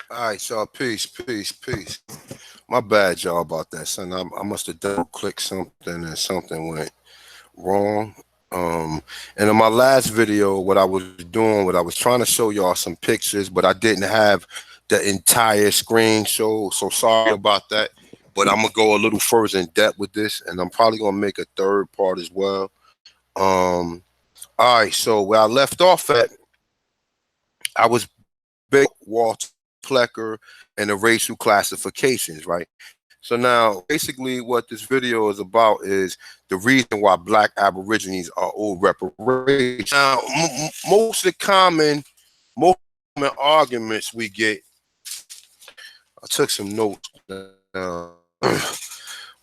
All right, y'all. Peace, peace, peace. My bad, y'all, about that, son. I must have double clicked something and something went wrong. And in my last video, what I was doing, what I was trying to show y'all some pictures, but I didn't have the entire screen show. So sorry about that. But I'm gonna go a little further in depth with this, and I'm probably gonna make a third part as well. Um, all right. So where I left off at, I was big Walter Plecker and the racial classifications, right? So now, basically, what this video is about is the reason why Black Aborigines are owed reparations. Now, most common arguments we get. I took some notes.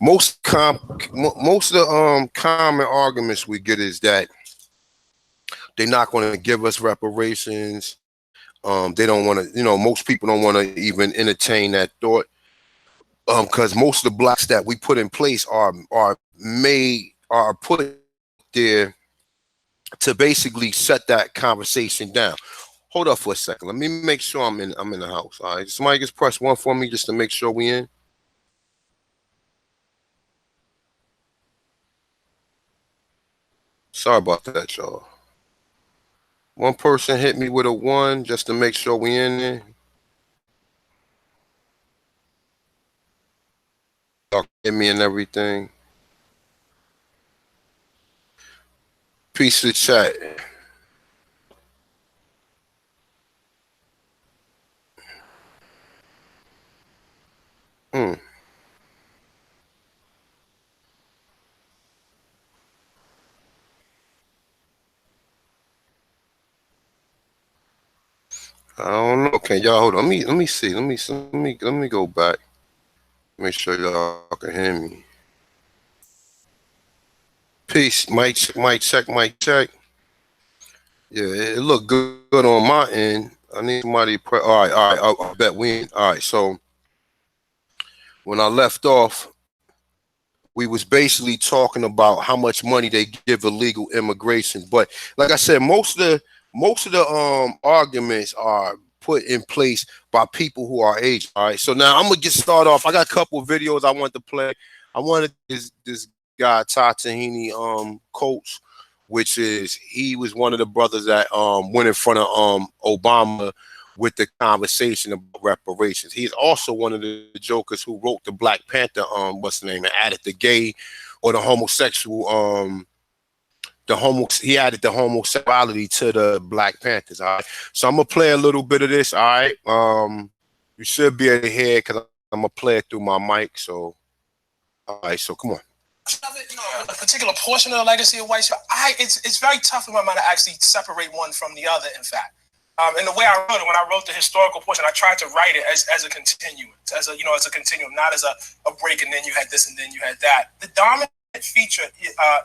Most of the common arguments we get is that they're not going to give us reparations. They don't want to. Most people don't want to even entertain that thought. Because most of the blocks that we put in place are put there to basically set that conversation down. Hold up for a second. Let me make sure I'm in the house. All right. Somebody just press one for me just to make sure we in. Sorry about that, y'all. One person hit me with a one just to make sure we in there. Y'all hit me and everything. Piece of chat. Hmm. I don't know. Okay, y'all hold on. Let me see. Let me go back. Make sure y'all can hear me. Peace. Mic check, mic check. Yeah, it looked good on my end. I need somebody. All right. I bet we in. All right. So when I left off, we was basically talking about how much money they give illegal immigration. But like I said, most of the arguments are put in place by people who are aged. All right. So now I'm gonna get started off. I got a couple of videos I want to play. I wanted this guy Ty Tahini coach, which is he was one of the brothers that went in front of Obama with the conversation about reparations. He's also one of the jokers who wrote the Black Panther what's the name, and added the gay or the homosexual he added the homosexuality to the Black Panthers. All right. So I'm gonna play a little bit of this. All right. You should be able to hear because I'm gonna play it through my mic. So all right, so come on. A particular portion of the legacy of white it's very tough in my mind to actually separate one from the other, in fact. And the way I wrote it, when I wrote the historical portion, I tried to write it as a continuance, as a continuum, not as a break, and then you had this and then you had that. The dominant feature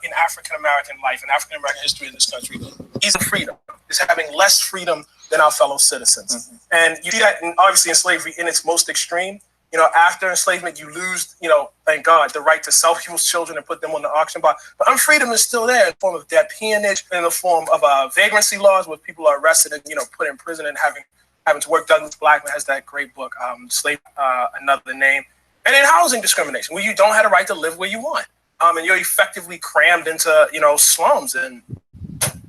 in African American life and African American history in this country is freedom. Is having less freedom than our fellow citizens. Mm-hmm. And you see that obviously in slavery in its most extreme. After enslavement, you lose, thank God, the right to sell people's children and put them on the auction block. But unfreedom is still there in the form of debt peonage, in the form of vagrancy laws where people are arrested and, put in prison and having to work. Douglas Blackman has that great book, Slave, Another Name. And in housing discrimination, where you don't have the right to live where you want. And you're effectively crammed into, slums and,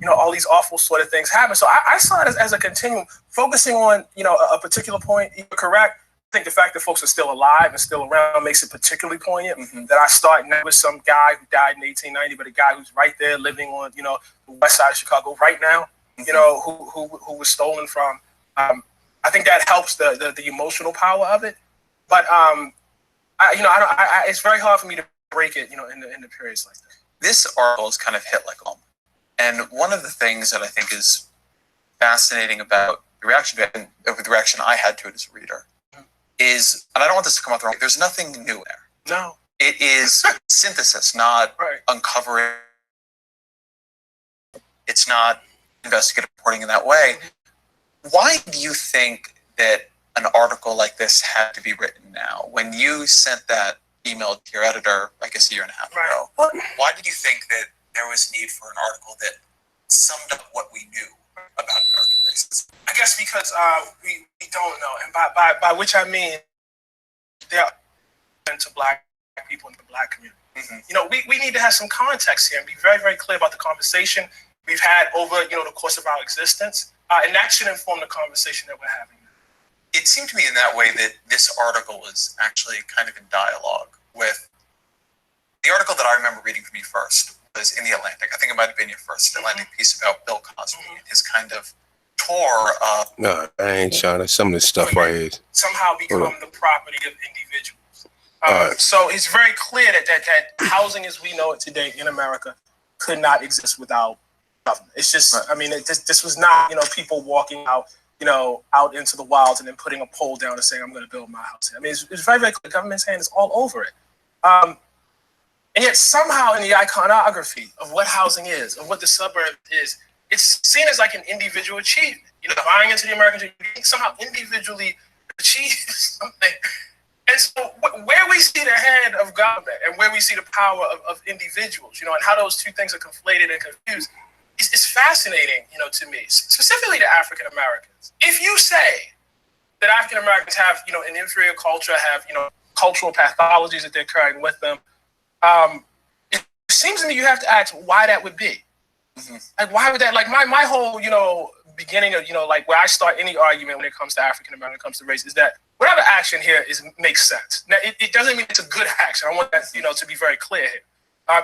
all these awful sort of things happen. So I saw it as a continuum, focusing on, a particular point. You're correct. I think the fact that folks are still alive and still around makes it particularly poignant. Mm-hmm. That I start not with some guy who died in 1890, but a guy who's right there living on, the west side of Chicago right now, mm-hmm. who was stolen from. I think that helps the emotional power of it. But it's very hard for me to break it, in the periods like this. This article is kind of hit like home. And one of the things that I think is fascinating about the reaction I had to it as a reader is, and I don't want this to come out the wrong way, there's nothing new there. No. It is synthesis, not right. Uncovering. It's not investigative reporting in that way. Why do you think that an article like this had to be written now? When you sent that email to your editor, I guess a year and a half ago, why did you think that there was need for an article that summed up what we knew about American racism? I guess because we don't know, and by which I mean they're to black people in the black community. You know, we need to have some context here and be very, very clear about the conversation we've had over, you know, the course of our existence, and that should inform the conversation that we're having. It seemed to me in that way that this article was actually kind of in dialogue with the article that I remember reading from you first was in the Atlantic. I think it might have been your first Atlantic piece about Bill Cosby and his kind of tour of... No, I ain't trying to. Some of this stuff right here somehow become the property of individuals. So it's very clear that housing as we know it today in America could not exist without government. It's just, I mean, this was not, you know, people walking out, you know, out into the wilds and then putting a pole down and saying, I'm going to build my house. I mean, it's very, very clear. The government's hand is all over it. And yet somehow in the iconography of what housing is, of what the suburb is, it's seen as like an individual achievement. You know, buying into the American dream, somehow individually achieve something. And so where we see the hand of government and where we see the power of individuals, you know, and how those two things are conflated and confused, is fascinating, you know, to me, specifically to African Americans. If you say that African Americans have, you know, an inferior culture, have, you know, cultural pathologies that they're carrying with them, it seems to me you have to ask why that would be. Like, why would that, like my whole, you know, beginning of, you know, like where I start any argument when it comes to African American, when it comes to race, is that whatever action here makes sense. Now, it doesn't mean it's a good action. I want that, you know, to be very clear here.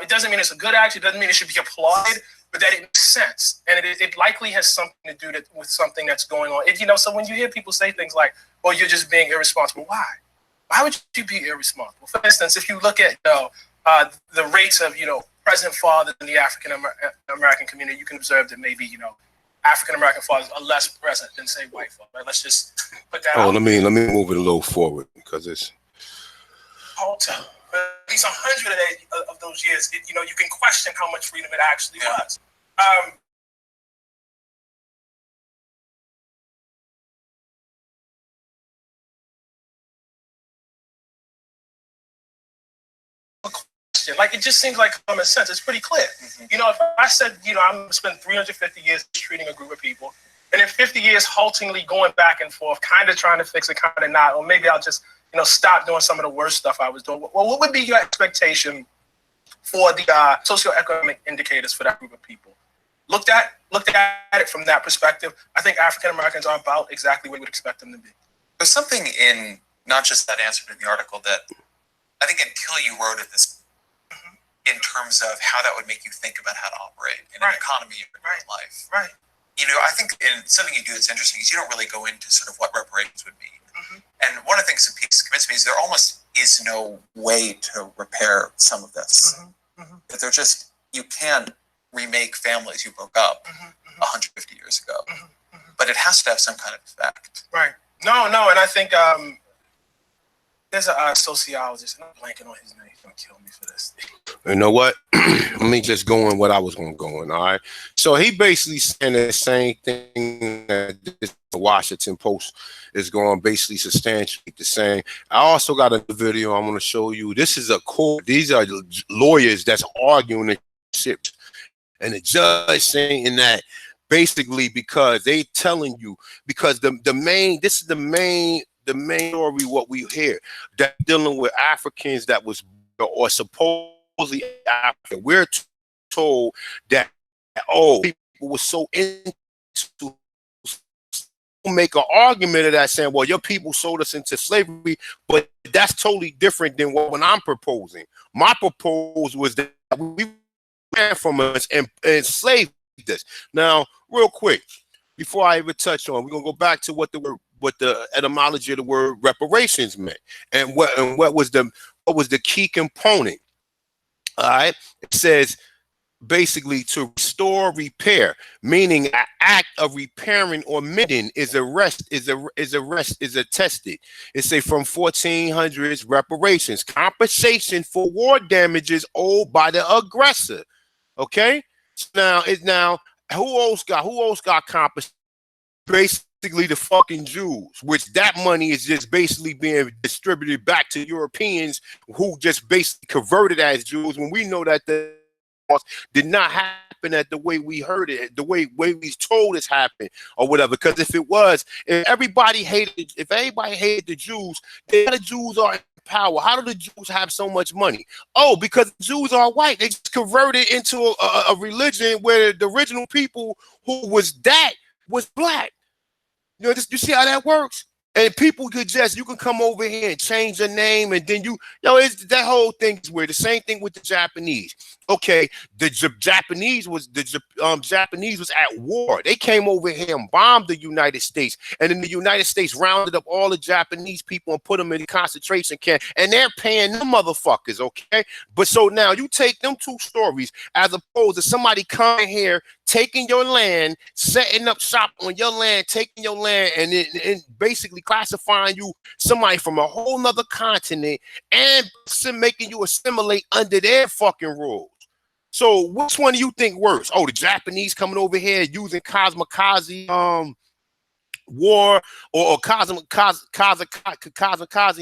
It doesn't mean it's a good action. It doesn't mean it should be applauded, but that it makes sense. And it likely has something to do with something that's going on. You know, so when you hear people say things like, well, you're just being irresponsible, why? Why would you be irresponsible? For instance, if you look at, you know, the rates of, you know, present fathers in the African American community, you can observe that maybe, you know, African American fathers are less present than, say, white fathers. Right? Let's just put that out. Let me move it a little forward because it's at least 100 of those years. You know, you can question how much freedom it actually was. Like, it just seems like common sense. It's pretty clear. You know, if I said, you know, I'm going to spend 350 years treating a group of people, and in 50 years haltingly going back and forth, kind of trying to fix it, kind of not, or maybe I'll just, you know, stop doing some of the worst stuff I was doing. Well, what would be your expectation for the socioeconomic indicators for that group of people? Looked at it from that perspective, I think African Americans are about exactly what you would expect them to be. There's something in not just that answer in the article that I think until you wrote it this in terms of how that would make you think about how to operate in an economy of life. Right. You know, I think something you do that's interesting is you don't really go into sort of what reparations would mean. And one of the things that piece convinced me is there almost is no way to repair some of this. That they're just, you can't remake families you broke up 150 years ago. But it has to have some kind of effect. Right. No, and I think there's a sociologist, and I'm blanking on his name. He's gonna kill me for this. You know what? Let me just go in what I was going to go in. All right. So he basically saying the same thing that the Washington Post is going to basically substantiate the same. I also got a video I'm going to show you. This is a court. These are lawyers that's arguing the shit, and the judge saying that basically because they telling you because the main story what we hear that dealing with Africans that was or supposedly African. We're told that people were so into make an argument of that saying, well, your people sold us into slavery, but that's totally different than what I'm proposing. My proposal was that we ran from us and enslaved us. Now, real quick, before I even touch on, we're gonna go back to what the etymology of the word reparations meant, and what was the key component. All right, it says basically to restore, repair, meaning an act of repairing or mending is attested. It say from 1400s reparations, compensation for war damages owed by the aggressor. Okay, so now who else got compensation? Basically the fucking Jews, which that money is just basically being distributed back to Europeans who just basically converted as Jews, when we know that the did not happen at the way we heard it, the way we told it's happened or whatever. Because if it was, if everybody hated the Jews, the Jews are in power. How do the Jews have so much money? Oh, because the Jews are white. They just converted into a religion where the original people who was black. You know, you see how that works? And people could you can come over here and change your name, and then it's that whole thing is weird. The same thing with the Japanese. Okay, the Japanese was at war. They came over here and bombed the United States, and then the United States rounded up all the Japanese people and put them in the concentration camp, and they're paying them motherfuckers. Okay, but so now you take them two stories as opposed to somebody coming here, taking your land, setting up shop on your land, taking your land, and basically classifying you somebody from a whole nother continent and making you assimilate under their fucking rules. So which one do you think worse? Oh, the Japanese coming over here using kamikaze war, or kamikaze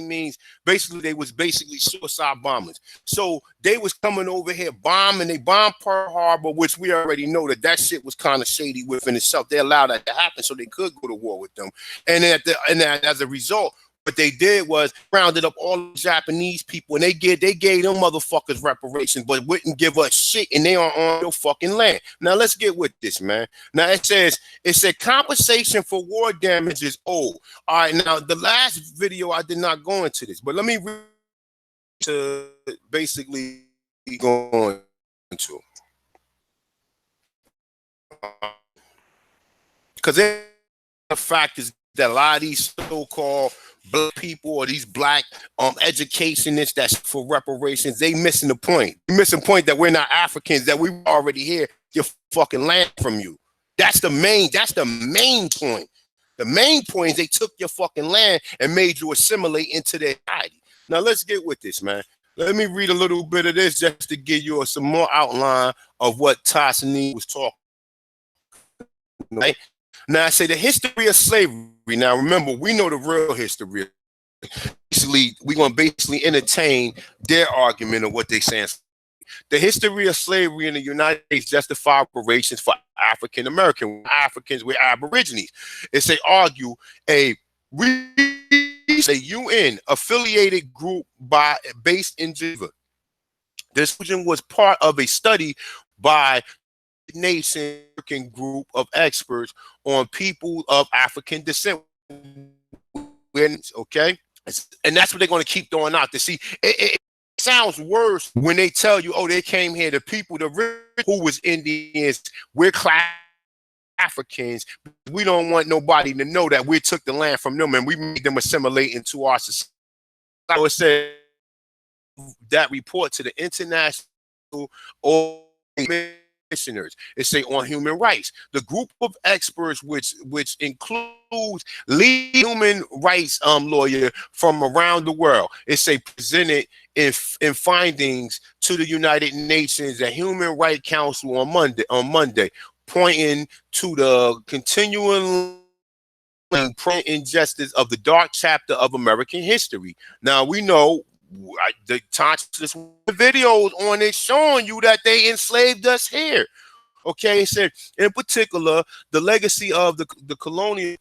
means basically they was suicide bombers. So they was coming over here bombing. They bombed Pearl Harbor, which we already know that shit was kind of shady within itself. They allowed that to happen so they could go to war with them. And as a result, what they did was rounded up all the Japanese people, and they gave them motherfuckers reparations, but wouldn't give us shit, and they are on your fucking land. Now let's get with this, man. Now it said compensation for war damages owed. All right, now the last video I did not go into this, but let me read to basically go into, because the fact is that a lot of these so-called black people or these black educationists that's for reparations, they missing the point. You're missing the point that we're not Africans, that we already hear your fucking land from you. That's the main point. The main point is they took your fucking land and made you assimilate into their society. Now let's get with this, man. Let me read a little bit of this just to give you some more outline of what Tassani was talking about. Right? Now I say the history of slavery. Now remember, we know the real history. Basically, we're going to basically entertain their argument of what they're saying. The history of slavery in the United States justify reparations for African American Africans with Aborigines. It's argue a UN affiliated group based in Geneva. This was part of a study by nation working group of experts on people of African descent. Okay, and that's what they're going to keep throwing out. To see, it sounds worse when they tell you, oh, they came here. The people, the rich, who was Indians, we're class Africans. We don't want nobody to know that we took the land from them and we made them assimilate into our society. So it said that report to the international commissioners. It say on human rights. The group of experts, which includes lead human rights lawyer from around the world, it say presented in findings to the United Nations and Human Rights Council on Monday, pointing to the continuing injustice of the dark chapter of American history. Now we know the videos on it showing you that they enslaved us here. Okay, it said in particular the legacy of the colonial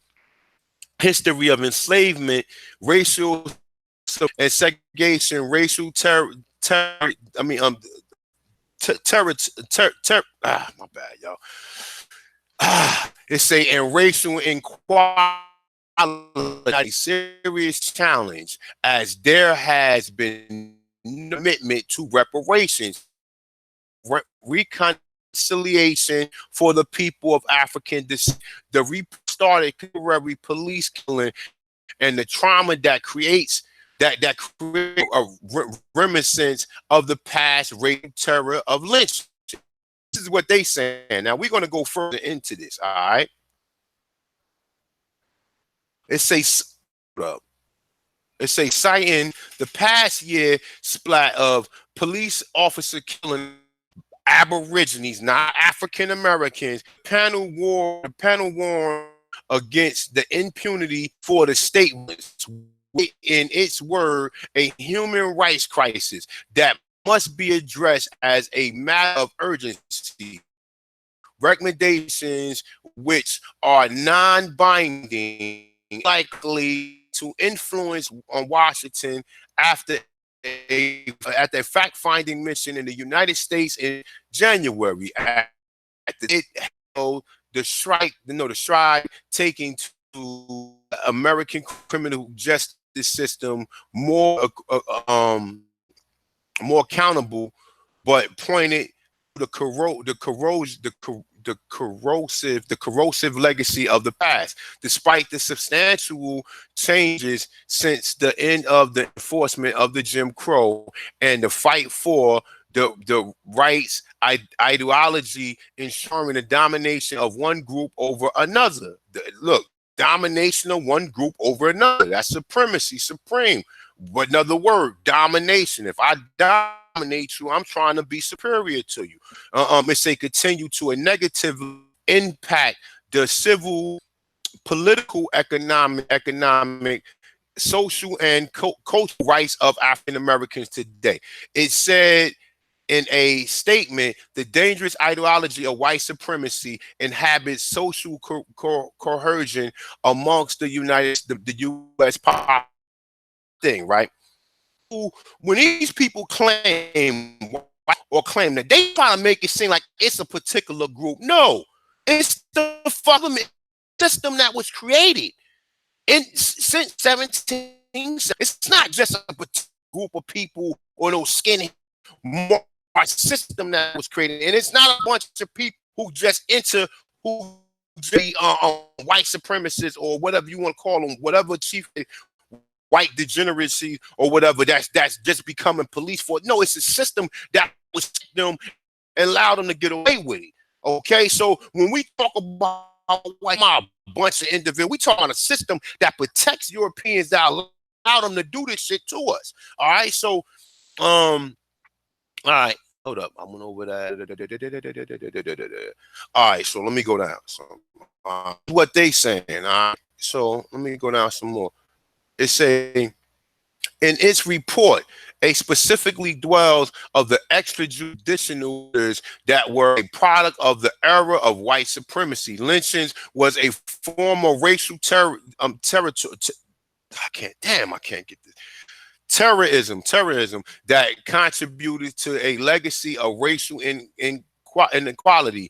history of enslavement, racial and segregation, racial terror. My bad, y'all. It say and racial inequality, a serious challenge, as there has been commitment to reparations, reconciliation for the people of African descent, the restarted contemporary police killing, and the trauma that creates that create a reminiscence of the past rape terror of lynch. This is what they saying. Now we're going to go further into this. All right. It says citing the past year splat of police officer killing Aborigines, not African Americans. Panel war against the impunity for the statements. In its word, a human rights crisis that must be addressed as a matter of urgency. Recommendations which are non-binding likely to influence on Washington after a fact-finding mission in the United States in January. It held the stride taking to American criminal justice system more accountable, but pointed to the corrosive legacy of the past. Despite the substantial changes since the end of the enforcement of the Jim Crow and the fight for the rights ideology ensuring the domination of one group over another. Look, domination of one group over another. That's supremacy, supreme. But another word, domination. If I dominate you, I'm trying to be superior to you. It say continue to a negative impact the civil, political, economic, social, and cultural rights of African Americans today. It said in a statement, the dangerous ideology of white supremacy inhabits social coercion amongst the U.S. population. Thing, right? When these people claim that they try to make it seem like it's a particular group, no, it's the fucking system that was created since 17. It's not just a group of people or no skinny system that was created, and it's not a bunch of people who just be white supremacists or whatever you want to call them, whatever chief white degeneracy or whatever that's just becoming police for it. No, it's a system that was them and allowed them to get away with it. Okay, so when we talk about white mob, bunch of individuals, we talk about a system that protects Europeans that allow them to do this shit to us. All right, so all right, hold up, I went over that. All right, so let me go down. So what they saying? All right, so let me go down some more. It say in its report, it specifically dwells of the extrajudicial orders that were a product of the era of white supremacy. Lynchings was a form of racial terror. I can't get this. Terrorism that contributed to a legacy of racial inequality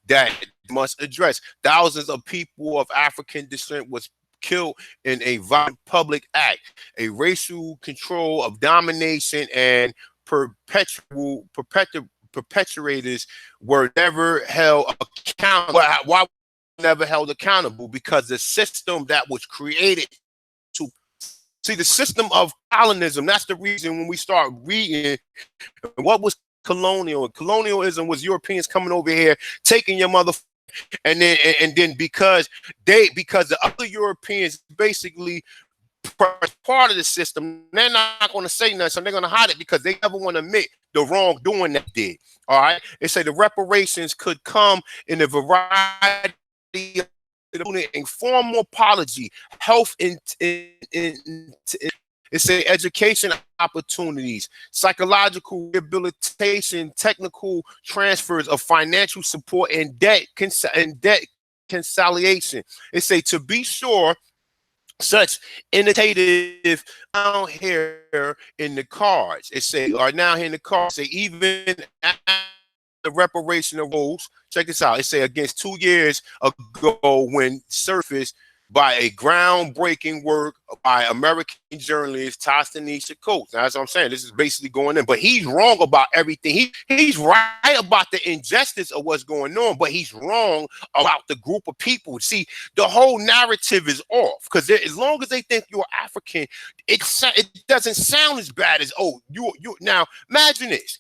that must address. Thousands of people of African descent was killed in a violent public act, a racial control of domination, and perpetrators were never held accountable. Why never held accountable? Because the system that was created to see the system of colonism. That's the reason when we start reading what was colonialism was Europeans coming over here taking your mother. And then because the other Europeans basically part of the system, they're not going to say nothing, so they're going to hide it because they never want to admit the wrongdoing that did. All right, they say the reparations could come in a variety of informal apology, health it's a education opportunities, psychological rehabilitation, technical transfers of financial support, and debt conciliation. It's a to be sure such innovative down here in the cards. It say are now here in the cards. Say even the reparation of rules. Check this out. It say against 2 years ago when surfaced by a groundbreaking work by American journalist Ta-Nehisi Coates. Now, that's what I'm saying. This is basically going in, but he's wrong about everything. He's right about the injustice of what's going on, but he's wrong about the group of people. See, the whole narrative is off because as long as they think you're African, it doesn't sound as bad as you. Now, imagine this.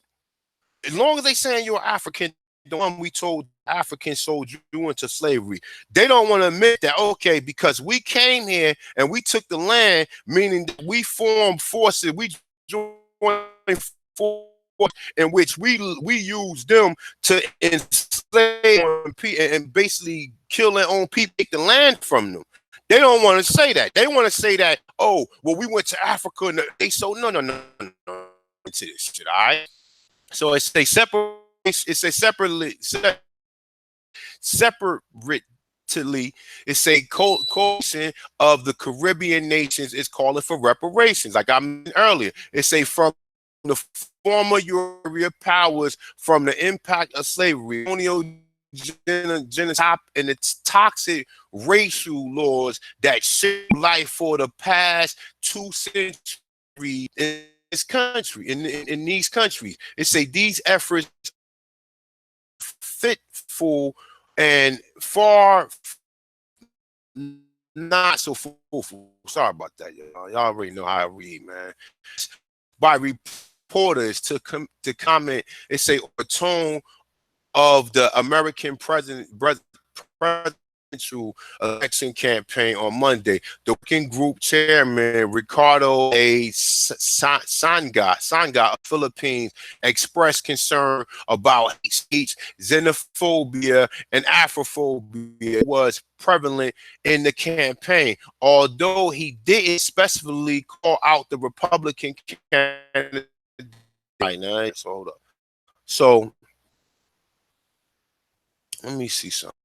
As long as they saying you're African, the one we told Africans sold you into slavery, they don't want to admit that, okay, because we came here and we took the land, meaning that we formed forces, we joined forces in which we used them to enslave and basically kill their own people, take the land from them. They don't want to say that. They want to say that, oh, well, we went to Africa and they so no. into this shit. All right. So it's a separate. It's a separately separately. It's a coalition of the Caribbean nations is calling for reparations. Like I mentioned earlier, it's a from the former European powers from the impact of slavery, colonial genocide, and its toxic racial laws that shaped life for the past 2 centuries in this country, in these countries. It say these efforts fitful and far not so fruitful. Sorry about that, y'all. Y'all already know how I read, man. By reporters to comment, it say a tone of the American presidential election campaign on Monday. The working group chairman Ricardo A. Sanga of Philippines expressed concern about hate speech, xenophobia, and Afrophobia was prevalent in the campaign. Although he didn't specifically call out the Republican candidate. Right now, so hold up. So let me see something.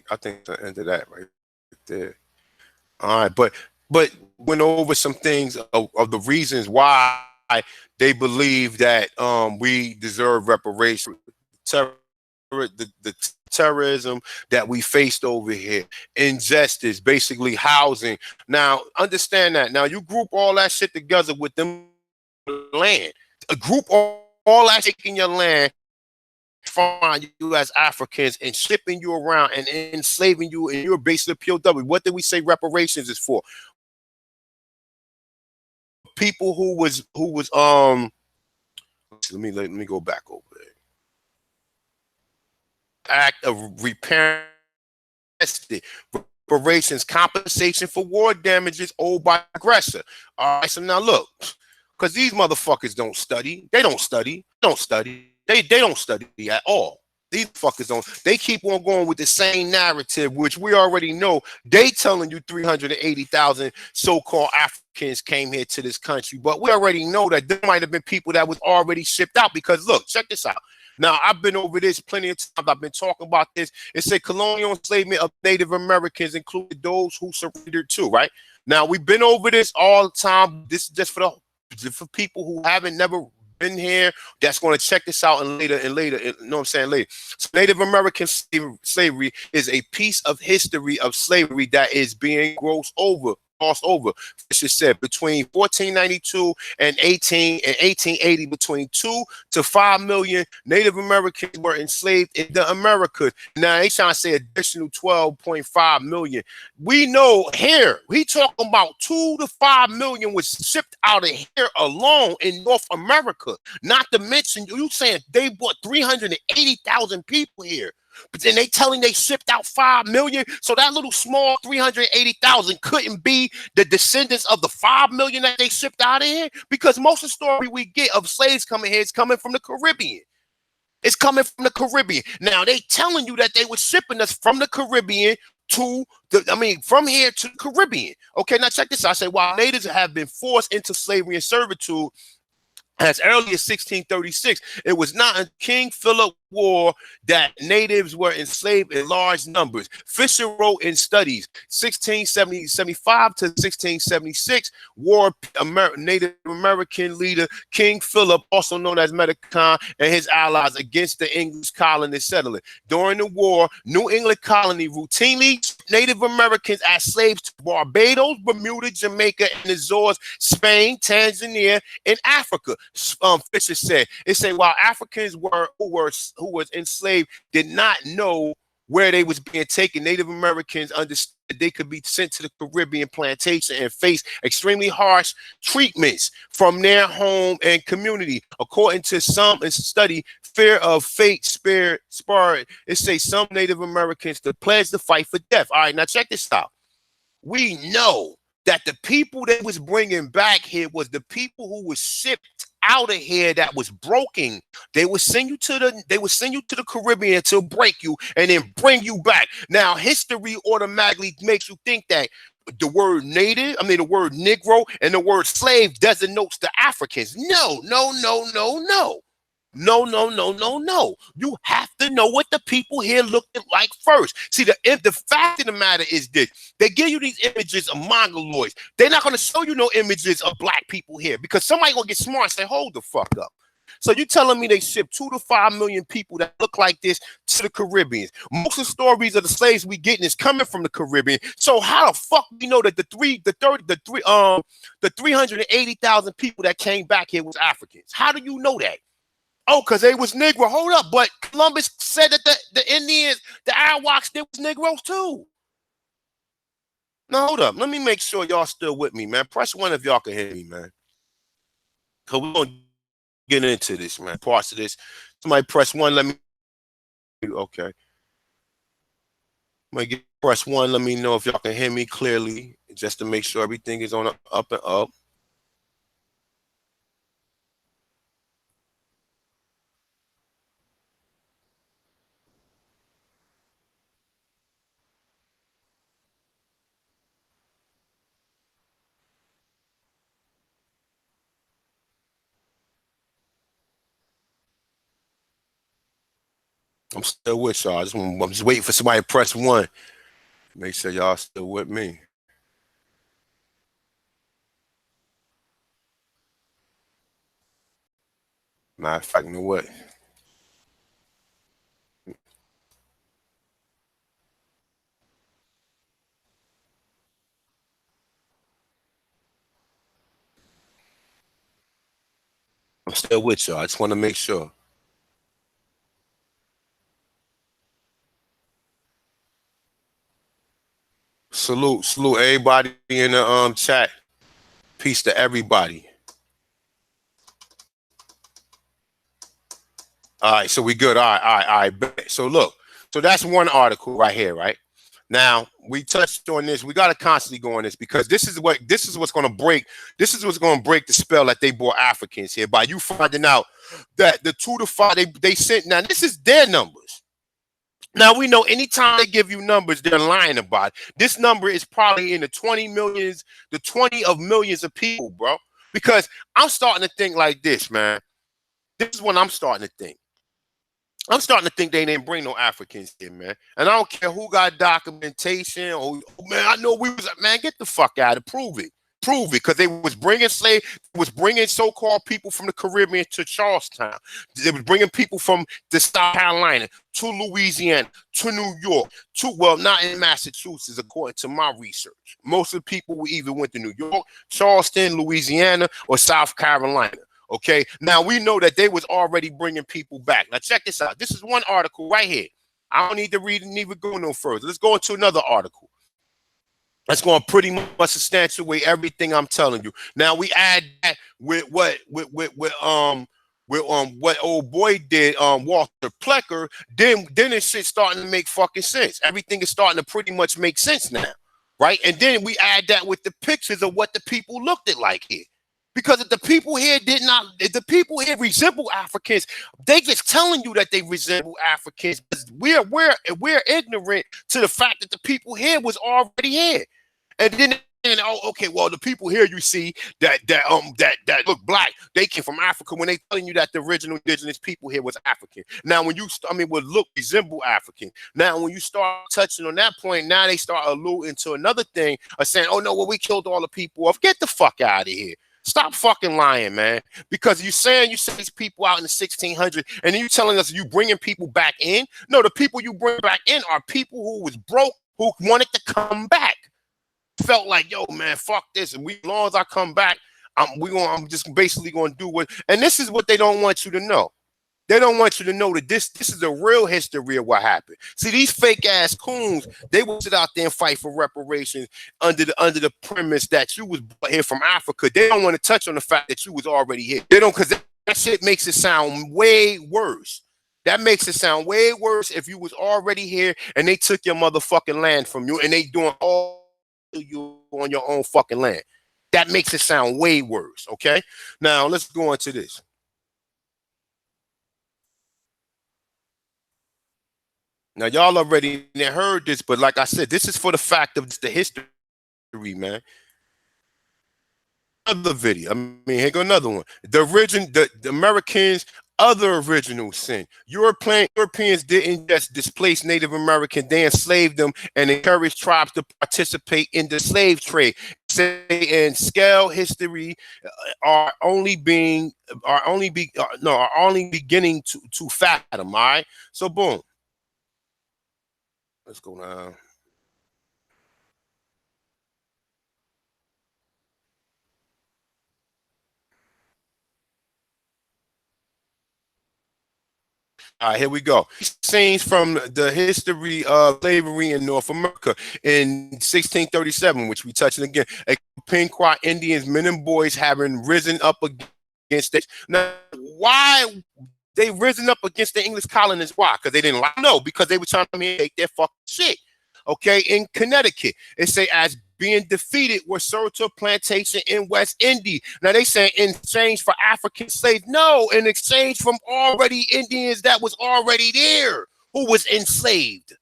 I think the end of that right there. All right, but went over some things of the reasons why they believe that we deserve reparations. The terrorism that we faced over here, injustice, basically housing. Now, understand that. Now, you group all that shit together with them land. A group all that shit in your land, find you as Africans and shipping you around and enslaving you, and you're basically a POW. What did we say reparations is for? People who was let me go back over there. Act of repairing reparations, compensation for war damages owed by aggressor. All right, so now look, because these motherfuckers don't study. They don't study. They don't study at all. These fuckers don't. They keep on going with the same narrative, which we already know. They telling you 380,000 so-called Africans came here to this country, but we already know that there might have been people that was already shipped out. Because look, check this out. Now, I've been over this plenty of times. I've been talking about this. It said colonial enslavement of Native Americans included those who surrendered too, right? Now, we've been over this all the time. This is just for people who haven't never been here, that's going to check this out and later, you know what I'm saying, later. So Native American slavery is a piece of history of slavery that is being glossed over. Fisher said between 1492 and 1880, between 2 to 5 million Native Americans were enslaved in the Americas. Now they trying to say additional 12.5 million. We know here we talking about 2 to 5 million was shipped out of here alone in North America. Not to mention you saying they brought 380,000 people here. But then they telling they shipped out 5 million. So that little small 380,000 couldn't be the descendants of the 5 million that they shipped out of here. Because most of the story we get of slaves coming here is coming from the Caribbean. It's coming from the Caribbean. Now they telling you that they were shipping us from the Caribbean to from here to the Caribbean. Okay, now check this out. I say while natives have been forced into slavery and servitude as early as 1636, it was not in King Philip War that natives were enslaved in large numbers. Fisher wrote in studies 1675 to 1676, Native American leader King Philip, also known as Metacon, and his allies against the English colony settler. During the war, New England colony routinely Native Americans as slaves to Barbados, Bermuda, Jamaica, and the Azores, Spain, Tanzania, and Africa. Fisher said, while Africans who was enslaved did not know where they was being taken, Native Americans understood they could be sent to the Caribbean plantation and face extremely harsh treatments from their home and community. According to some study, fear of fate spurred it say some Native Americans to pledge to fight for death. All right, now check this out. We know that the people they was bringing back here was the people who was shipped out of here that was broken. They would send you to the Caribbean to break you and then bring you back. Now, history automatically makes you think that the word the word Negro and the word slave designates the Africans. No, no, no, no, no. No, no, no, no, no. You have to know what the people here looked like first. See, the fact of the matter is this. They give you these images of mongoloids. They're not going to show you no images of black people here because somebody going to get smart and say, hold the fuck up. So you telling me they shipped 2 to 5 million people that look like this to the Caribbean? Most of the stories of the slaves we getting is coming from the Caribbean. So how the fuck we know that the 380,000 people that came back here was Africans? How do you know that? Oh, because they was Negro. Hold up, but Columbus said that the Indians, the Arawaks, they was Negroes too. Now hold up. Let me make sure y'all still with me, man. Press 1 if y'all can hear me, man. Because we're going to get into this, man. Parts of this. Somebody press 1. Let me. Okay. Press 1. Let me know if y'all can hear me clearly, just to make sure everything is on up and up. I'm still with y'all. I'm just waiting for somebody to press 1. Make sure y'all still with me. Matter of fact, you know what? I'm still with y'all. I just want to make sure. Salute everybody in the chat. Peace to everybody. All right, so we good. All right. So look, so that's one article right here, right? Now we touched on this. We got to constantly go on this because this is what's going to break the spell that they brought Africans here by you finding out that the 2 to 5 they sent. Now this is their numbers. Now we know anytime they give you numbers, they're lying about it. This number is probably in the 20 millions, the 20 of millions of people, bro. Because I'm starting to think like this, man. This is what I'm starting to think. I'm starting to think they didn't bring no Africans in, man. And I don't care who got documentation or, man, I know we was, man, get the fuck out of it. Prove it. Because they was bringing so-called people from the Caribbean to Charlestown. They was bringing people from the South Carolina to Louisiana, to New York, not in Massachusetts, according to my research. Most of the people either went to New York, Charleston, Louisiana, or South Carolina. Okay, now we know that they was already bringing people back. Now check this out. This is one article right here. I don't need to read and even go no further. Let's go into another article. That's going to pretty much substantiate everything I'm telling you. Now we add that with what old boy did, Walter Plecker. Then this shit starting to make fucking sense. Everything is starting to pretty much make sense now, right? And then we add that with the pictures of what the people looked at like here. Because if the people here resemble Africans, they just telling you that they resemble Africans. We're ignorant to the fact that the people here was already here. And then, oh, okay, well, the people here you see that look black, they came from Africa when they telling you that the original indigenous people here was African. Now, when you resemble African. Now, when you start touching on that point, now they start alluding to another thing of saying, oh no, well, we killed all the people off. Get the fuck out of here. Stop fucking lying, man. Because you send these people out in the 1600s, and then you telling us you bringing people back in. No, the people you bring back in are people who was broke, who wanted to come back. Felt like, yo, man, fuck this. And as long as I come back, I'm just basically going to do what. And this is what they don't want you to know. They don't want you to know that this is a real history of what happened. See, these fake ass coons, they will sit out there and fight for reparations under the premise that you was here from Africa. They don't want to touch on the fact that you was already here. They don't, because that shit makes it sound way worse. That makes it sound way worse if you was already here and they took your motherfucking land from you and they doing all you on your own fucking land. That makes it sound way worse, okay? Now, let's go on to this. Now, y'all already heard this, but like I said, this is for the fact of the history, man. Another video. I mean, here go another one. The Americans' other original sin. Europeans didn't just displace Native Americans, they enslaved them and encouraged tribes to participate in the slave trade. Say in scale history are only beginning to fathom. All right. So boom. Let's go now. All right, here we go. Scenes from the history of slavery in North America in 1637, which we touched on again. Pequot Indians, men and boys, having risen up against it. Now, why they risen up against the English colonists? Why? Because they didn't like. No, because they were trying to make their fucking shit. Okay, in Connecticut, it say as being defeated were sold to a plantation in West Indies. Now they say in exchange for African slaves. No, in exchange from already Indians that was already there who was enslaved.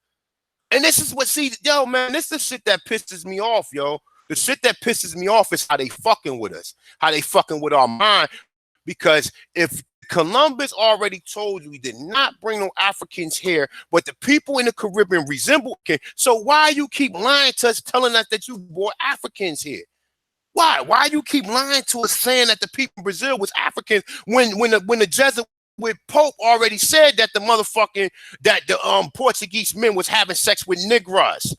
And this is what, see, yo, man, this is the shit that pisses me off, yo. The shit that pisses me off is how they fucking with us, how they fucking with our mind. Because if Columbus already told you he did not bring no Africans here, but the people in the Caribbean resemble him. So why you keep lying to us, telling us that you brought Africans here? Why? Why you keep lying to us, saying that the people in Brazil was Africans when the Jesuit with Pope already said that the Portuguese men was having sex with Negras,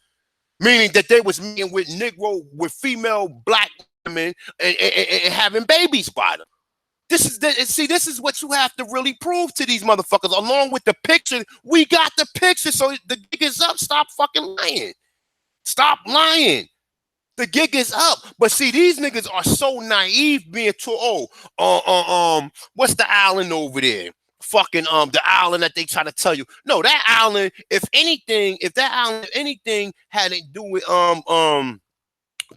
meaning that they was meeting with female black women and having babies by them. This is what you have to really prove to these motherfuckers, along with the picture. We got the picture, so the gig is up. Stop fucking lying. Stop lying. The gig is up. But see, these niggas are so naive, being too what's the island over there? Fucking the island that they try to tell you. No, that island, if that island had to do with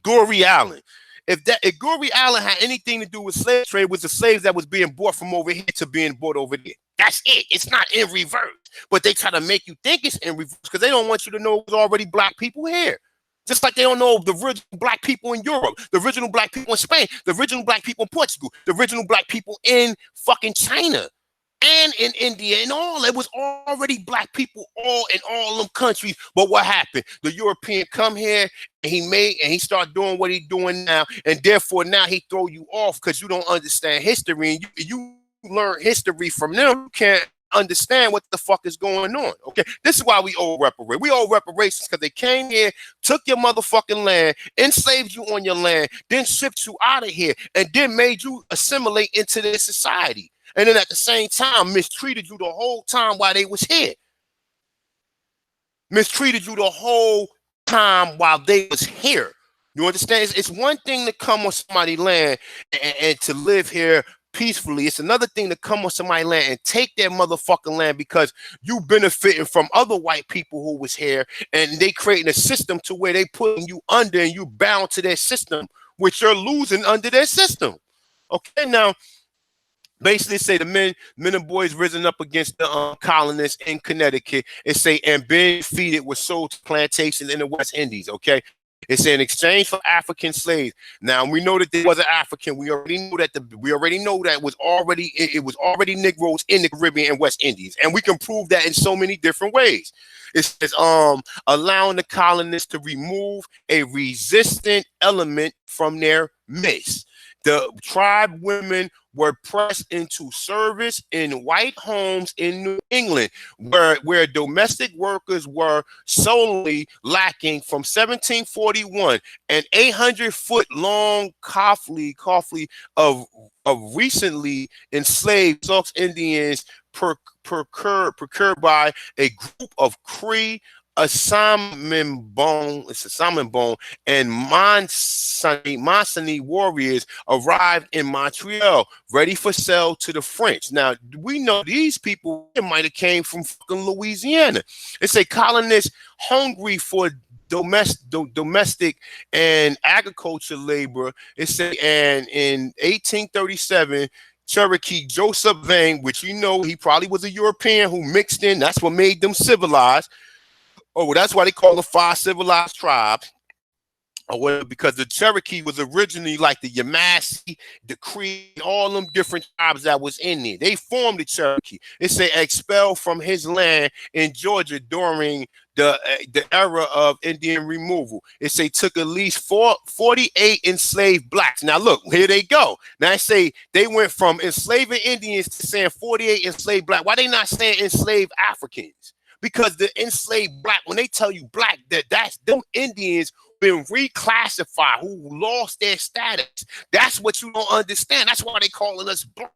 Goree Island. If Goree Island had anything to do with slave trade, was the slaves that was being brought from over here to being brought over there. That's it. It's not in reverse. But they try to make you think it's in reverse because they don't want you to know it was already black people here. Just like they don't know the original black people in Europe, the original black people in Spain, the original black people in Portugal, the original black people in fucking China and in India and all. It was already black people all in all them countries. But what happened? The European come here and he start doing what he doing now, and therefore now he throw you off because you don't understand history, and you learn history from them. You can't understand what the fuck is going on. Okay, this is why we owe reparations. We owe reparations because they came here, took your motherfucking land, enslaved you on your land, then shipped you out of here, and then made you assimilate into their society. And then at the same time, mistreated you the whole time while they was here. Mistreated you the whole time while they was here. You understand? It's one thing to come on somebody's land and to live here peacefully. It's another thing to come on somebody's land and take their motherfucking land because you benefiting from other white people who was here, and they creating a system to where they putting you under and you bound to their system, which you're losing under their system. Okay, now basically say the men and boys risen up against the colonists in Connecticut. It say and being defeated was sold to plantations in the West Indies. Okay, it's in exchange for African slaves. Now we know that there was an African. We already know that it was already Negroes in the Caribbean and West Indies, and we can prove that in so many different ways. It says allowing the colonists to remove a resistant element from their midst. The tribe women were pressed into service in white homes in New England, where domestic workers were solely lacking from 1741. An 800-foot-long coffle of recently enslaved Sauk Indians procured by a group of Cree, Salmon Bone, and Monsoni warriors arrived in Montreal, ready for sale to the French. Now, we know these people might have came from fucking Louisiana. It's a colonist hungry for domestic and agriculture labor. It say, and in 1837, Cherokee Joseph Vane, which you know he probably was a European who mixed in. That's what made them civilized. Oh, that's why they call them 5 civilized tribes. Or because the Cherokee was originally like the Yamasee, the Cree, all them different tribes that was in there. They formed the Cherokee. It say expelled from his land in Georgia during the era of Indian removal. It say took at least 48 enslaved blacks. Now look, here they go. Now I say they went from enslaving Indians to saying 48 enslaved black. Why they not saying enslaved Africans? Because the enslaved black, when they tell you black, that's them Indians been reclassified, who lost their status. That's what you don't understand. That's why they calling us black.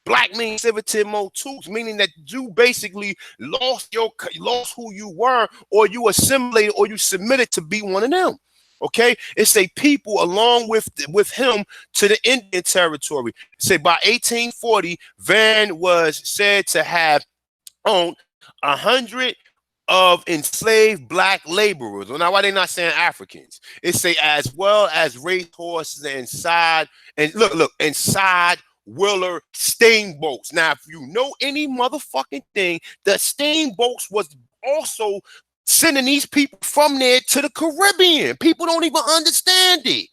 Black means civitive motus, meaning that you basically lost who you were, or you assimilated, or you submitted to be one of them. Okay, it's a people along with him to the Indian territory. Say by 1840, Van was said to have owned 100 of enslaved black laborers. Well, now why they not saying Africans? It say as well as race horses and side wheeler steamboats. Now, if you know any motherfucking thing, the steamboats was also sending these people from there to the Caribbean. People don't even understand it.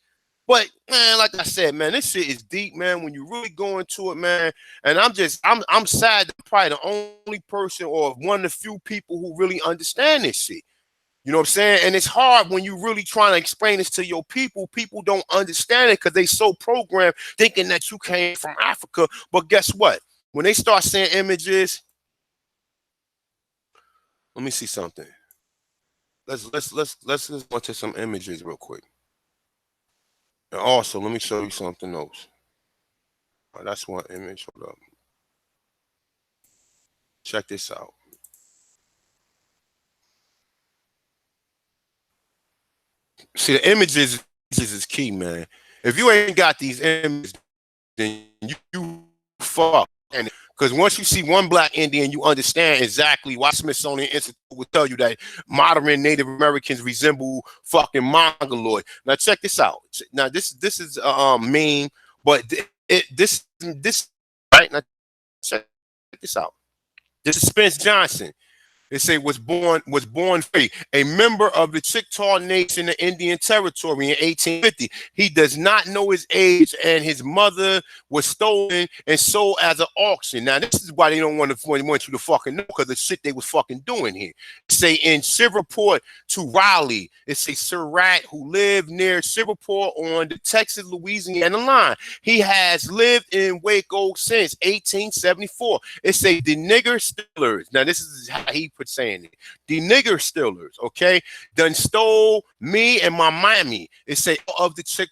But man, like I said, man, this shit is deep, man. When you really go into it, man, and I'm sad that I'm probably the only person or one of the few people who really understand this shit. You know what I'm saying? And it's hard when you really trying to explain this to your people. People don't understand it because they so programmed thinking that you came from Africa. But guess what? When they start seeing images, let me see something. Let's go to some images real quick. And also, let me show you something else. Right, that's one image. Hold up. Check this out. See, the images is key, man. If you ain't got these images, then you fuck. And because once you see one black Indian, you understand exactly why Smithsonian Institute will tell you that modern Native Americans resemble fucking Mongoloid. Now check this out. Now this is a meme, but this right now, check this out. This is Spence Johnson. They say was born free, a member of the Chickasaw Nation of Indian Territory in 1850. He does not know his age, and his mother was stolen and sold as an auction. Now, this is why they don't want you to fucking know, because the shit they was fucking doing here. Say in Shreveport to Raleigh, it's a Surratt who lived near Shreveport on the Texas-Louisiana line. He has lived in Waco since 1874. It's a the nigger stealers. Now, this is how he put saying it. The nigger stealers, okay, done stole me and my mammy. It say of the chick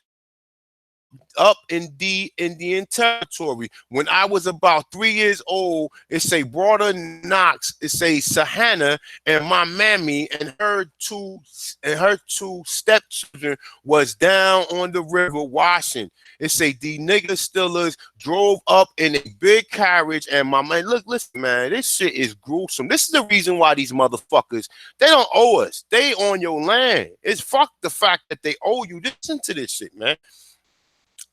up in the Indian Territory. When I was about 3 years old, it say brother Knox, it say Sahana and my mammy and her two stepchildren was down on the river washing. It say the nigger stealers drove up in a big carriage, and my man, look, listen, man, this shit is gruesome. This is the reason why these motherfuckers, they don't owe us. They on your land. It's fuck the fact that they owe you. Listen to this shit, man.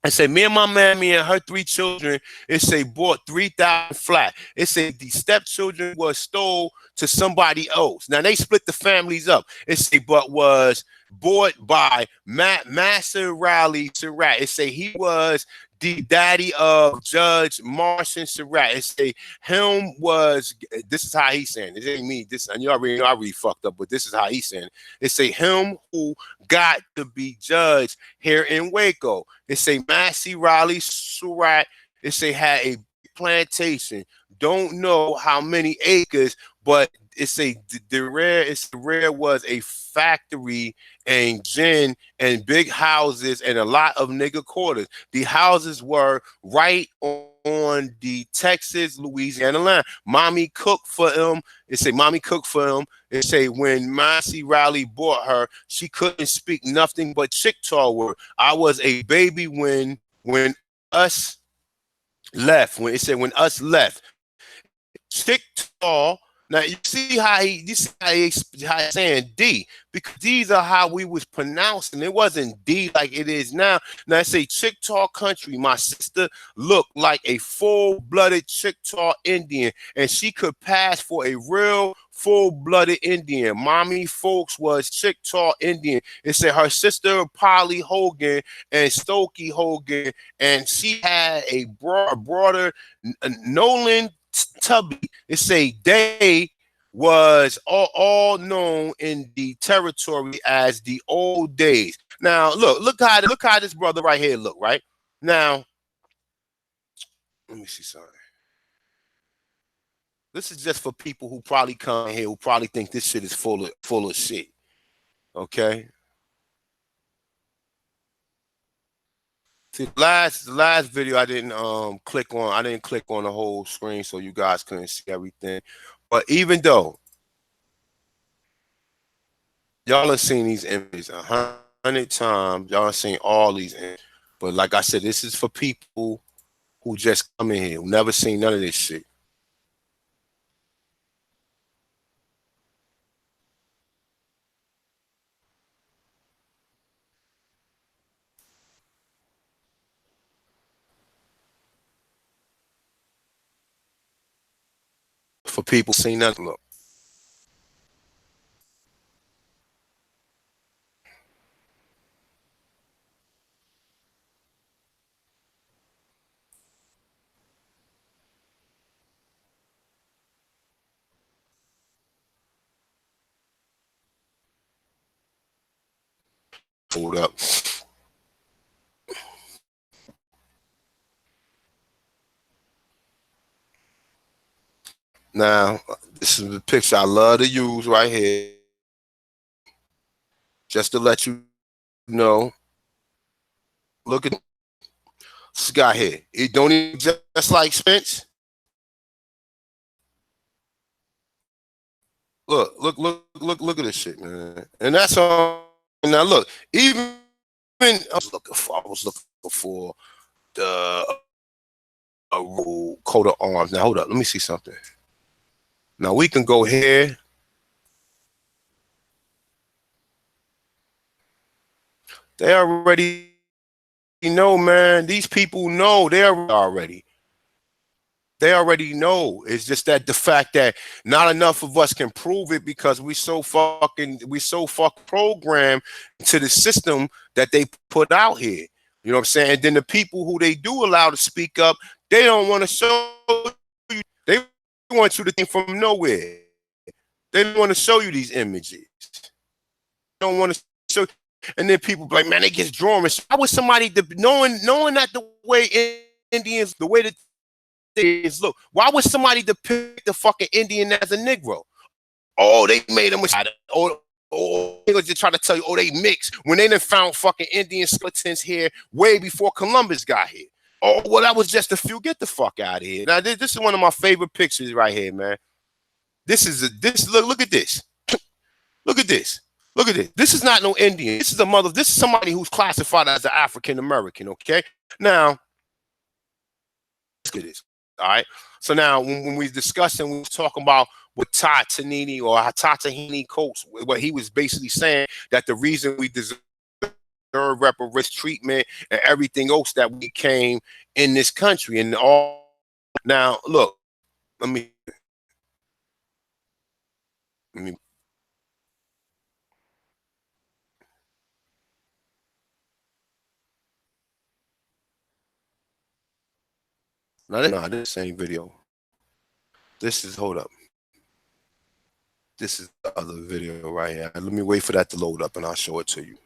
I say me and my mammy and her 3 children, it say bought 3,000 flat. It say the stepchildren was stole to somebody else. Now they split the families up. It say but was bought by Master Raleigh Surratt. It say he was the daddy of Judge Martian Surratt. It say him was, this is how he's saying it. It ain't me. This, and you already know I really fucked up, but this is how he's saying it. It say him who got to be judged here in Waco. It say Massey Raleigh Surratt. It say had a plantation. Don't know how many acres, but it say the rare was a factory and gin and big houses and a lot of nigger quarters. The houses were right on the Texas-Louisiana line. Mommy cooked for him. It say mommy cooked for him. It say when Massey Raleigh bought her, she couldn't speak nothing but Chickasaw word. I was a baby when us left. When it said when us left, Chickasaw Now you see how he's saying D, because these are how we was pronouncing. It wasn't D like it is now. Now it's a Chickasaw country. My sister looked like a full-blooded Chickasaw Indian, and she could pass for a real full-blooded Indian. Mommy folks was Chickasaw Indian. It said her sister Polly Hogan and Stokey Hogan, and she had a broader Nolan Tubby. It say they was all known in the territory as the old days. Now look how this brother right here look, right? Now let me see something. This is just for people who probably come here who probably think this shit is full of shit. Okay. See, the last video I didn't click on. I didn't click on the whole screen so you guys couldn't see everything. But even though y'all have seen these images 100 times, y'all have seen all these images. But like I said, this is for people who just come in here, who never seen none of this shit. For people seen nothing. Look. Hold up. Now, this is the picture I love to use right here. Just to let you know. Look at this guy here. It don't even just like Spence. Look at this shit, man. And that's all. Now look, even I was looking for the coat of arms. Now hold up, let me see something. Now we can go here. They already know, man. These people know. They already know. It's just that the fact that not enough of us can prove it because we so fucking programmed to the system that they put out here. You know what I'm saying? And then the people who they do allow to speak up, they don't want to show you. They want you to think from nowhere. They don't want to show you these images. They don't want to show. And then people be like, man, they get drawn. How was somebody knowing that the way Indians, the way that look, why would somebody depict the fucking Indian as a Negro? Oh, they made them. Oh, they just try to tell you, oh, they mix when they done found fucking Indian skeletons here way before Columbus got here. Oh, well, that was just a few. Get the fuck out of here. Now, this is one of my favorite pictures right here, man. This look at this. Look at this. Look at this. This is not no Indian. This is this is somebody who's classified as an African American, okay? Now, let's get this. All right. So now when we discussing, we was talking about what Tahini Coates, what he was basically saying that the reason we deserve reparations treatment and everything else that we came in this country and all. Now look, let me no, this same video. This is, hold up. This is the other video right here. Let me wait for that to load up and I'll show it to you.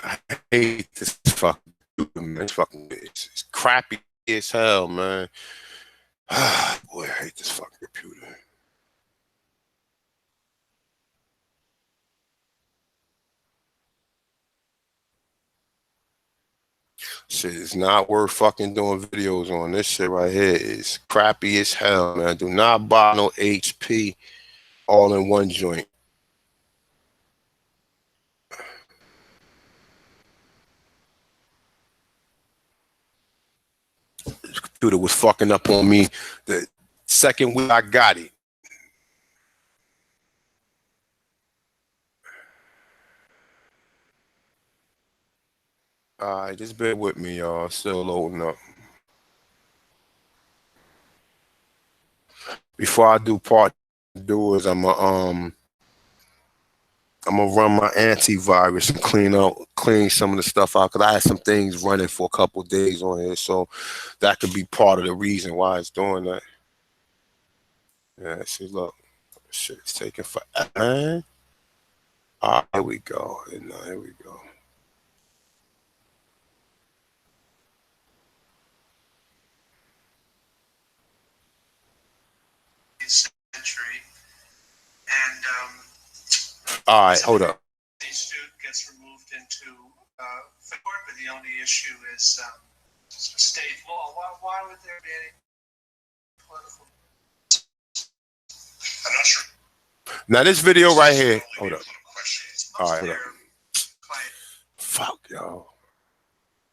I hate this fucking computer, man. It's crappy as hell, man. Boy, I hate this fucking computer. Shit is not worth fucking doing videos on. This shit right here is crappy as hell, man. Do not buy no HP all in one joint. This computer was fucking up on me the second week I got it. All right, just bear with me, y'all. Still loading up. Before I do part two, I'm gonna run my antivirus and clean some of the stuff out, because I had some things running for a couple of days on here, so that could be part of the reason why it's doing that. Yeah, see, look, shit's taking forever. All right, here we go. Here we go. Century, and all right, hold up. The student gets removed into court, but the only issue is state law. Why would there be any political? I'm not sure. Now this video right here. Hold up. All right, hold up. Fuck y'all.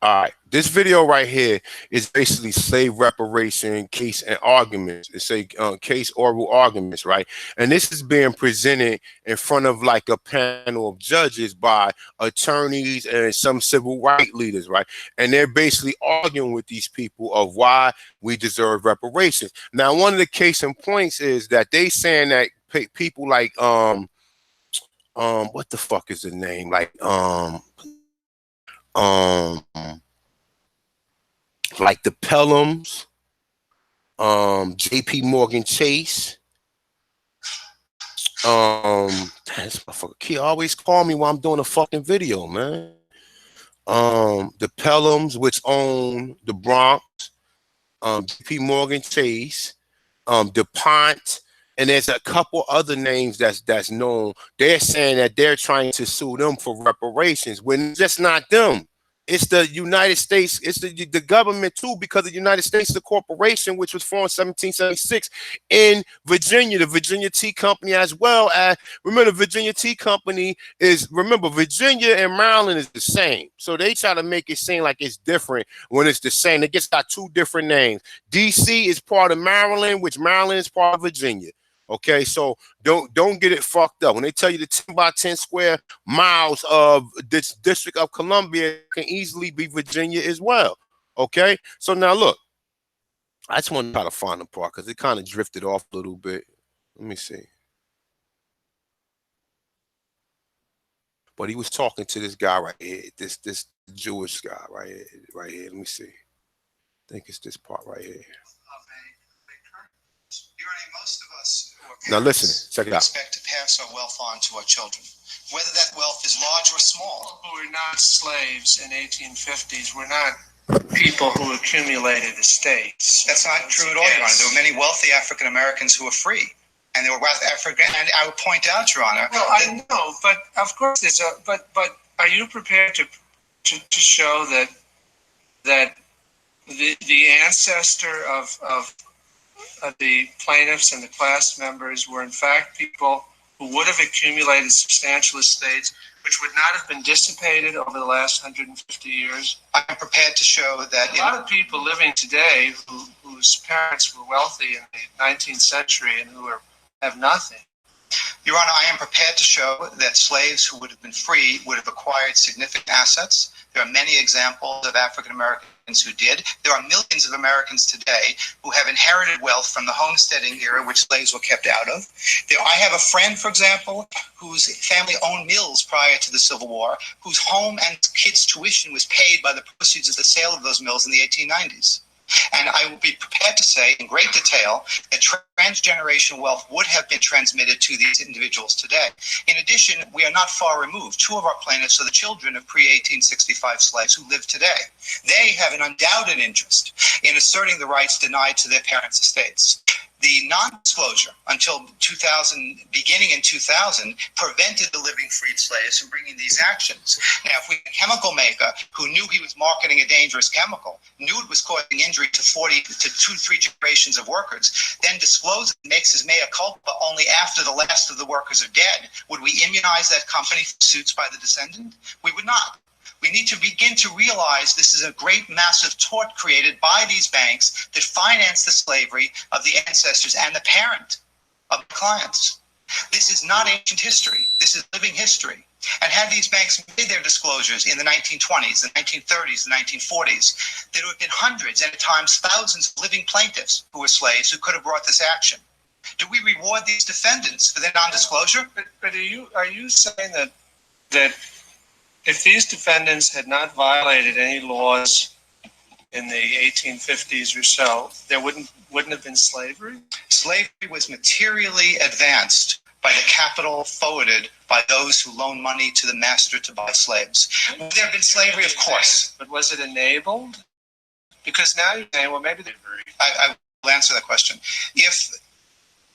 All right, this video right here is basically slave reparation case and arguments. It's a case oral arguments, right? And this is being presented in front of like a panel of judges by attorneys and some civil rights leaders, right? And they're basically arguing with these people of why we deserve reparations. Now, one of the case in points is that they saying that people like what the fuck is the name? Like like the Pelhams, JP Morgan Chase, this motherfucker he always call me while I'm doing a fucking video, man. The Pelhams, which own the Bronx, JP Morgan Chase, DuPont, and there's a couple other names that's known. They're saying that they're trying to sue them for reparations when it's just not them. It's the United States. It's the government too, because the United States is a corporation which was formed in 1776 in Virginia, the Virginia Tea Company, as well as, remember, the Virginia Tea Company is, remember, Virginia and Maryland is the same. So they try to make it seem like it's different when it's the same. It just got two different names. DC is part of Maryland, which Maryland is part of Virginia. Okay, so don't get it fucked up. When they tell you the 10 by 10 square miles of this District of Columbia can easily be Virginia as well. Okay, so now look, I just want to try to find the part because it kind of drifted off a little bit. Let me see. But he was talking to this guy right here, this Jewish guy right here. Let me see. I think it's this part right here. Most of us who are parents now listen, check it out. Expect to pass our wealth on to our children, whether that wealth is large or small. We're not slaves in 1850s. We're not people who accumulated estates. That's not true at all, Your Honor. There were many wealthy African Americans who were free, and they were African. And I would point out, Your Honor. Well, I know, but of course there's a. But are you prepared to show that the ancestor of the plaintiffs and the class members were in fact people who would have accumulated substantial estates which would not have been dissipated over the last 150 years? I'm prepared to show that a lot of people living today whose parents were wealthy in the 19th century and who have nothing. Your Honor, I am prepared to show that slaves who would have been free would have acquired significant assets. There are many examples of African Americans who did. There are millions of Americans today who have inherited wealth from the homesteading era, which slaves were kept out of. I have a friend, for example, whose family owned mills prior to the Civil War, whose home and kids' tuition was paid by the proceeds of the sale of those mills in the 1890s. And I will be prepared to say in great detail that transgenerational wealth would have been transmitted to these individuals today. In addition, we are not far removed. Two of our plaintiffs are the children of pre-1865 slaves who live today. They have an undoubted interest in asserting the rights denied to their parents' estates. The non-disclosure until 2000, beginning in 2000, prevented the living freed slaves from bringing these actions. Now, if we had a chemical maker who knew he was marketing a dangerous chemical, knew it was causing injury to 3 generations of workers, then discloses and makes his mea culpa only after the last of the workers are dead, would we immunize that company from suits by the descendant? We would not. We need to begin to realize this is a great massive tort created by these banks that finance the slavery of the ancestors and the parent of the clients. This is not ancient history. This is living history. And had these banks made their disclosures in the 1920s, the 1930s, the 1940s, there would have been hundreds and at times thousands of living plaintiffs who were slaves who could have brought this action. Do we reward these defendants for their non-disclosure? But are you saying that if these defendants had not violated any laws in the 1850s or so, there wouldn't have been slavery? Slavery was materially advanced by the capital forwarded by those who loaned money to the master to buy slaves. Would there have been slavery? Of course. But was it enabled? Because now you're saying, well, maybe they were. I will answer that question. If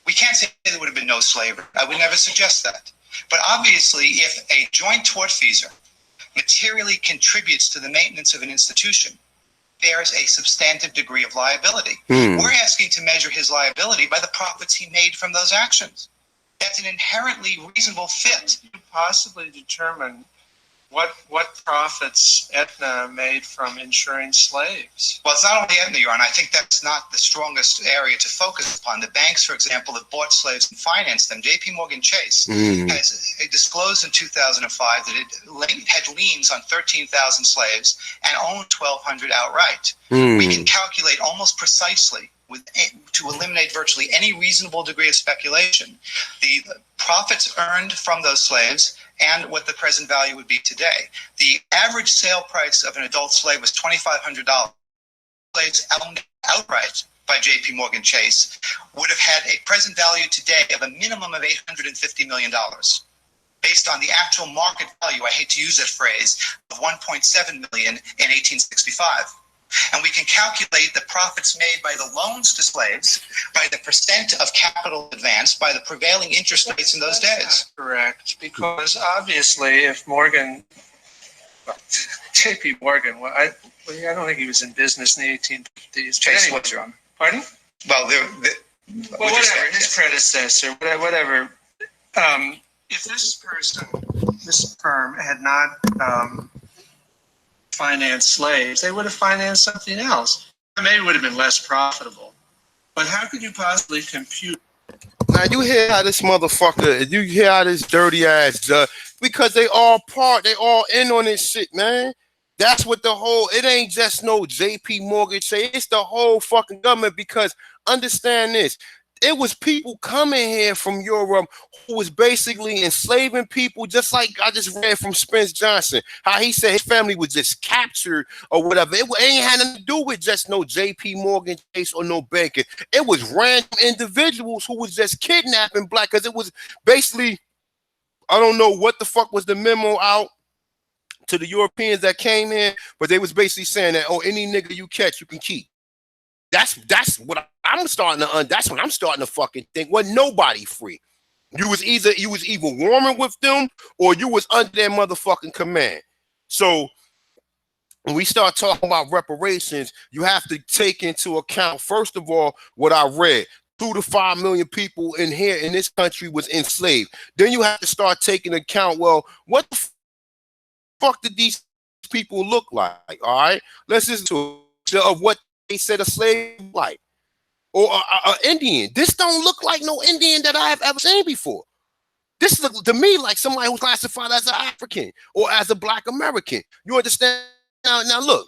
we can't say there would have been no slavery, I would never suggest that. But obviously, if a joint tortfeasor materially contributes to the maintenance of an institution, bears a substantive degree of liability. We're asking to measure his liability by the profits he made from those actions. That's an inherently reasonable fit. You possibly determine what profits Aetna made from insuring slaves. Well, it's not only Aetna, Your Honor. I think that's not the strongest area to focus upon. The banks, for example, that bought slaves and financed them, JP Chase, has disclosed in 2005 that it had liens on 13,000 slaves and owned 1,200 outright. We can calculate almost precisely to eliminate virtually any reasonable degree of speculation the profits earned from those slaves and what the present value would be today. The average sale price of an adult slave was $2,500. Slaves owned outright by JP Chase would have had a present value today of a minimum of $850 million. Based on the actual market value, I hate to use that phrase, of $1.7 million in 1865. And we can calculate the profits made by the loans to slaves, by the percent of capital advanced, by the prevailing interest rates in those days. Correct, because obviously if Morgan, JP Morgan, I don't think he was in business in the 1850s. Chase was, Your Honor. Pardon? Well, whatever, his predecessor, whatever. If this firm had not financed slaves, they would have financed something else. Maybe it would have been less profitable. But how could you possibly compute? Now you hear how this motherfucker, you hear how this dirty ass judge, because they all in on this shit, man. That's what the whole, it ain't just no JP Morgan Chase, it's the whole fucking government, because understand this, it was people coming here from Europe who was basically enslaving people, just like I just read from Spence Johnson, how he said his family was just captured or whatever. It ain't had nothing to do with just no JP Morgan Chase or no banking. It was random individuals who was just kidnapping black, because it was basically, I don't know what the fuck was the memo out to the Europeans that came in, but they was basically saying that, oh, any nigga you catch, you can keep. That's what I'm starting to that's what I'm starting to fucking think. Well, nobody free. You was either warming with them or you was under their motherfucking command. So when we start talking about reparations, you have to take into account, first of all, what I read. 2 to 5 million people in here in this country was enslaved. Then you have to start taking account, well, what the fuck did these people look like? All right, let's listen to of what they said a slave like, or an Indian. This don't look like no Indian that I have ever seen before. This looks to me like somebody who's classified as an African or as a Black American. You understand? Now look,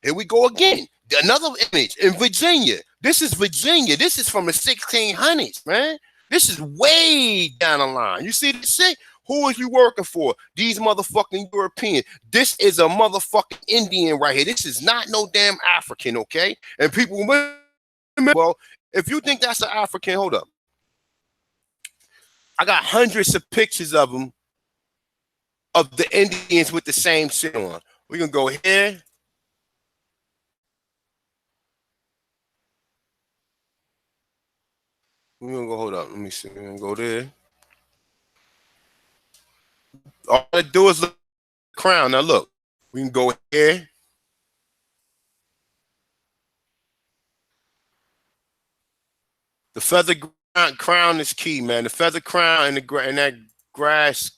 here we go again. Another image in Virginia. This is Virginia. This is from the 1600s, man. This is way down the line. You see this shit? Who is you working for? These motherfucking Europeans. This is a motherfucking Indian right here. This is not no damn African, okay? And people, well, if you think that's an African, hold up. I got hundreds of pictures of them, of the Indians with the same shit on. We're going to go here. We're gonna go, hold up. Let me see. We're gonna go there. All I do is look at the crown. Now look, we can go here. The feather crown is key, man. The feather crown and that grass,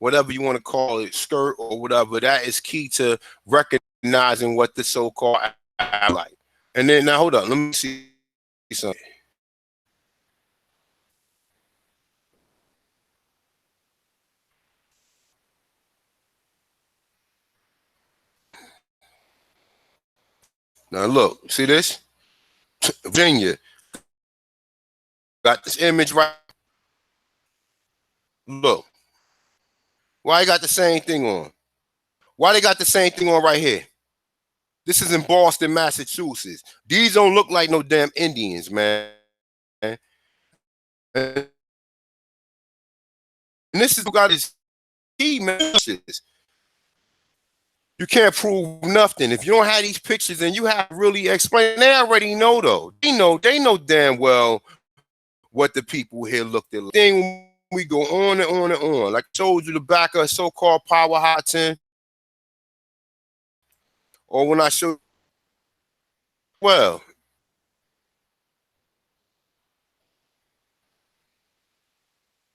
whatever you want to call it, skirt or whatever, that is key to recognizing what the so-called like. And then now hold up, let me see something. Now look, see this? Virginia got this image right. Look, why they got the same thing on? Why they got the same thing on right here? This is in Boston, Massachusetts. These don't look like no damn Indians, man. And this is who got his key messages. You can't prove nothing. If you don't have these pictures and you have to really explain, they already know though. They know damn well what the people here looked at. Then we go on and on and on. Like I told you, the back of so-called Power Hot 10. Or when I show, well,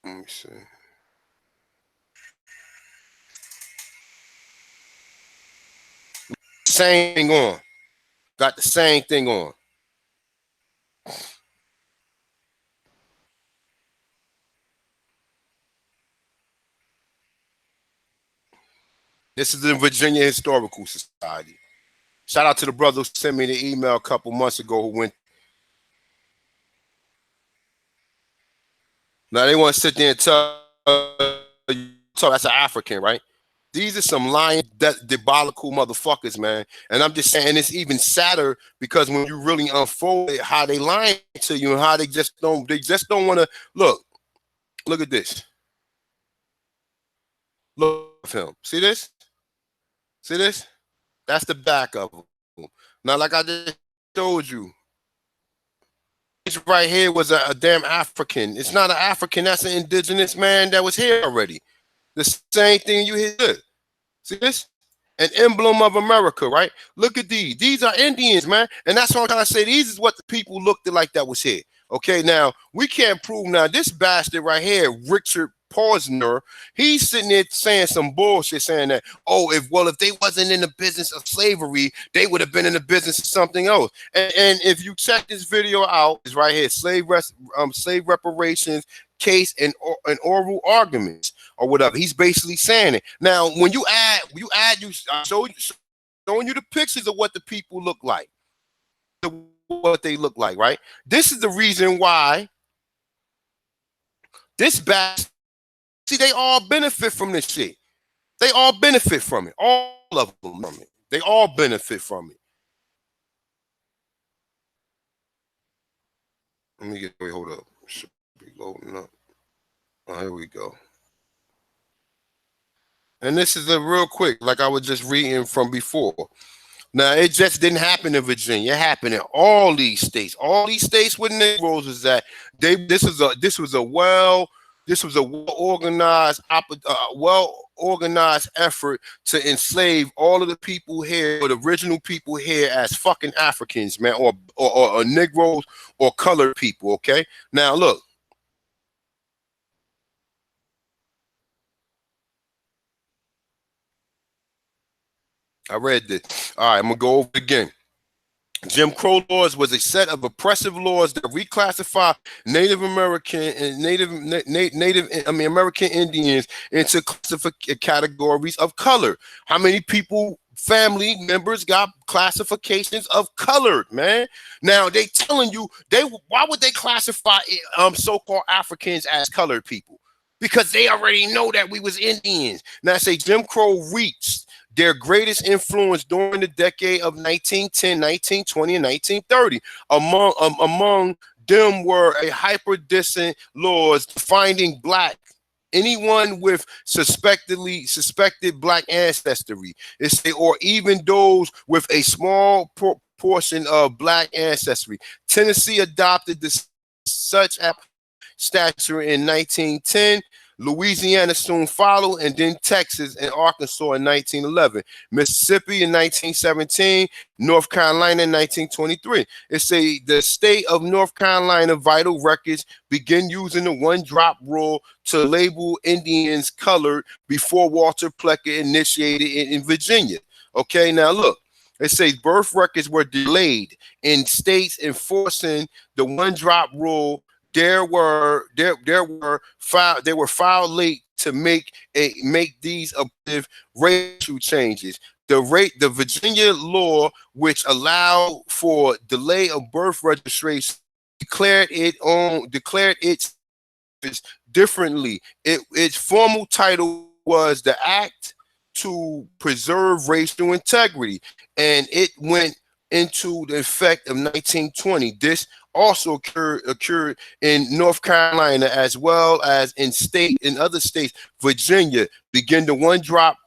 let me see. Same thing on. Got the same thing on. This is the Virginia Historical Society. Shout out to the brother who sent me the email a couple months ago who went. Now they want to sit there and tell that's an African, right? These are some lying, diabolical motherfuckers, man. And I'm just saying it's even sadder because when you really unfold it, how they lying to you and how they just don't want to look. Look at this. Look at him. See this? See this? That's the back of them. Now, like I just told you, this right here was a damn African. It's not an African. That's an indigenous man that was here already. The same thing you hear. See this? An emblem of America, right? Look at these. These are Indians, man. And that's what I'm trying to say. These is what the people looked at like that was here. Okay, now, we can't prove now. This bastard right here, Richard Posner, he's sitting there saying some bullshit, saying that, oh, if they wasn't in the business of slavery, they would have been in the business of something else. And if you check this video out, it's right here, slave reparations case and oral arguments or whatever. He's basically saying it. Now, when I'm showing you the pictures of what the people look like, what they look like, right? This is the reason why this bastard. See, they all benefit from this shit. They all benefit from it. All of them from it. They all benefit from it. Let me wait, hold up. Should be loading up. Oh, here we go. And this is a real quick, like I was just reading from before. Now, it just didn't happen in Virginia. It happened in all these states. All these states where Negroes was at. This was a well-organized effort to enslave all of the people here, or the original people here, as fucking Africans, man, or Negroes or colored people. Okay. Now look. I read this. All right, I'm gonna go over it again. Jim Crow laws was a set of oppressive laws that reclassify Native American and American Indians into categories of color. How many people, family members, got classifications of colored, man? Now they telling you why would they classify so-called Africans as colored people? Because they already know that we was Indians. Now I say Jim Crow reached their greatest influence during the decade of 1910, 1920, and 1930. Among them were a hyper-distant laws defining black, anyone with suspected black ancestry, or even those with a small portion of black ancestry. Tennessee adopted the such stature in 1910. Louisiana soon followed, and then Texas and Arkansas in 1911. Mississippi in 1917, North Carolina in 1923. It say the state of North Carolina vital records begin using the one-drop rule to label Indians colored before Walter Plecker initiated it in Virginia. Okay, now look. It says birth records were delayed in states enforcing the one-drop rule. They were filed late to make these racial changes. The Virginia law, which allowed for delay of birth registration, declared its differently. Its formal title was the Act to Preserve Racial Integrity, and it went into the effect of 1920. This also occurred in North Carolina as well as in other states. Virginia began the one-drop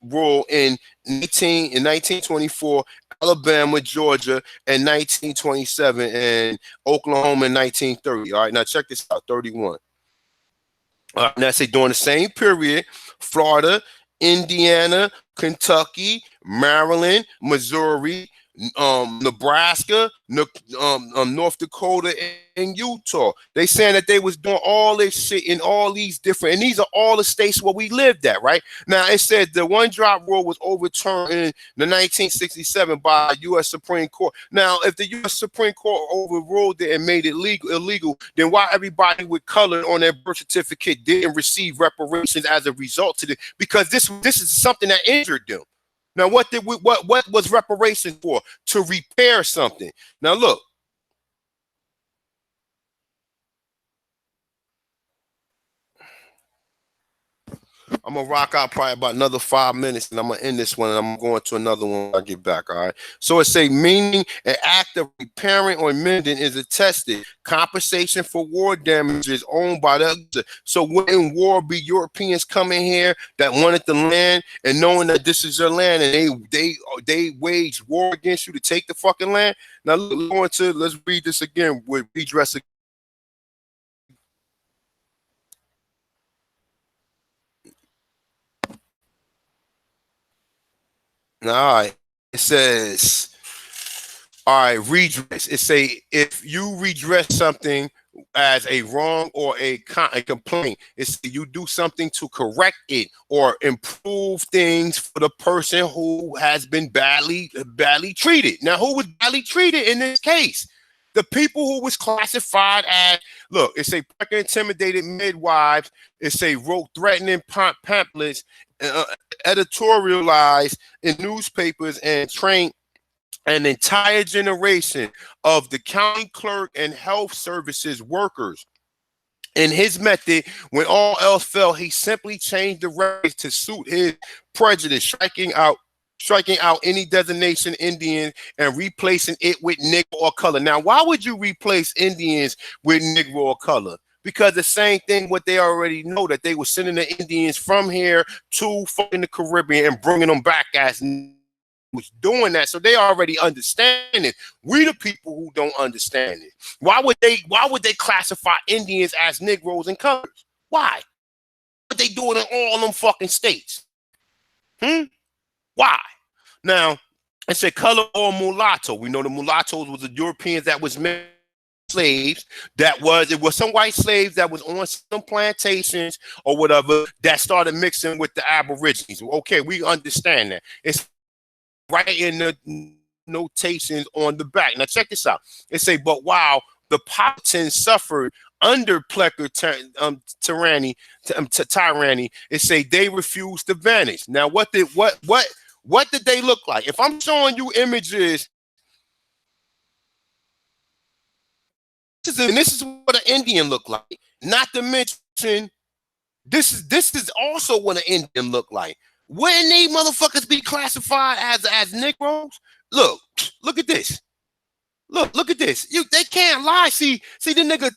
rule in 1924, Alabama, Georgia in 1927, and Oklahoma in 1930. All right, now check this out, 31. Now say during the same period, Florida, Indiana, Kentucky, Maryland, Missouri, Nebraska, North Dakota, and Utah. They saying that they was doing all this shit in all these different, and these are all the states where we lived at, right? Now it said the one-drop rule was overturned in the 1967 by U.S. Supreme Court. Now, if the U.S. Supreme Court overruled it and made it illegal, then why everybody with color on their birth certificate didn't receive reparations as a result of it? Because this is something that injured them. Now, what was reparations for? To repair something. Now, look. I'm going to rock out probably about another 5 minutes, and I'm going to end this one, and I'm going to another one when I get back, all right? So it say, meaning an act of repairing or mending is attested. Compensation for war damages owned by the other. So when in war be Europeans coming here that wanted the land and knowing that this is your land, and they wage war against you to take the fucking land? Now, let's read this again with redress. All right, it says, all right, redress. It say if you redress something as a wrong or a complaint, it's you do something to correct it or improve things for the person who has been badly treated. Now, who was badly treated in this case? The people who was classified as, look, it say intimidated midwives. It say wrote threatening pamphlets, editorialized in newspapers, and trained an entire generation of the county clerk and health services workers. In his method, when all else failed, he simply changed the race to suit his prejudice, striking out any designation Indian and replacing it with Negro or color. Now, why would you replace Indians with Negro or color? Because the same thing, what they already know, that they were sending the Indians from here to fucking the Caribbean and bringing them back as was doing that. So they already understand it. We the people who don't understand it. Why would they classify Indians as Negroes and colors? Why? What they doing in all them fucking states? Why? Now, it said color or mulatto. We know the mulattoes was the Europeans that was slaves. It was some white slaves that was on some plantations or whatever that started mixing with the Aborigines. Okay, we understand that. It's right in the notations on the back. Now check this out. It say, but while the Powhatans suffered under Plecker tyranny, it say they refused to vanish. Now, what did they look like? If I'm showing you images, and this is what an Indian looked like. Not to mention, this is also what an Indian looked like. Wouldn't these motherfuckers be classified as Negroes? Look at this. Look at this. They can't lie. See the nigga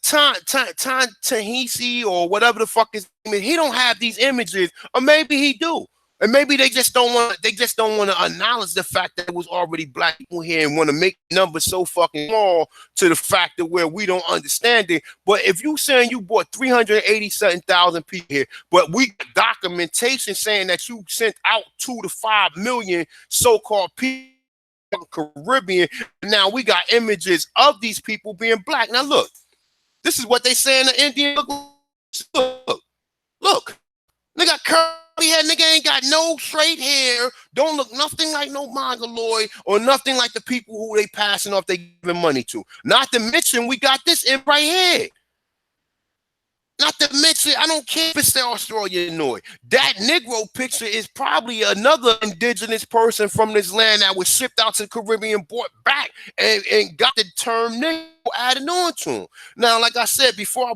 Tahisi or whatever the fuck his name is. He don't have these images, or maybe he do. And maybe they just don't want to acknowledge the fact that it was already black people here and want to make numbers so fucking small to the fact that where we don't understand it. But if you saying you bought 387,000 people here, but we got documentation saying that you sent out 2 to 5 million so-called people in the Caribbean, now we got images of these people being black. Now look, this is what they say in the Indian. Look, they got curly hair, nigga ain't got no straight hair, don't look nothing like no mongoloid or nothing like the people who they passing off they giving money to. Not to mention we got this in right here. Not to mention, I don't care if it's the Australianoid. That Negro picture is probably another indigenous person from this land that was shipped out to the Caribbean, brought back, and got the term Negro added on to him. Now, like I said, before I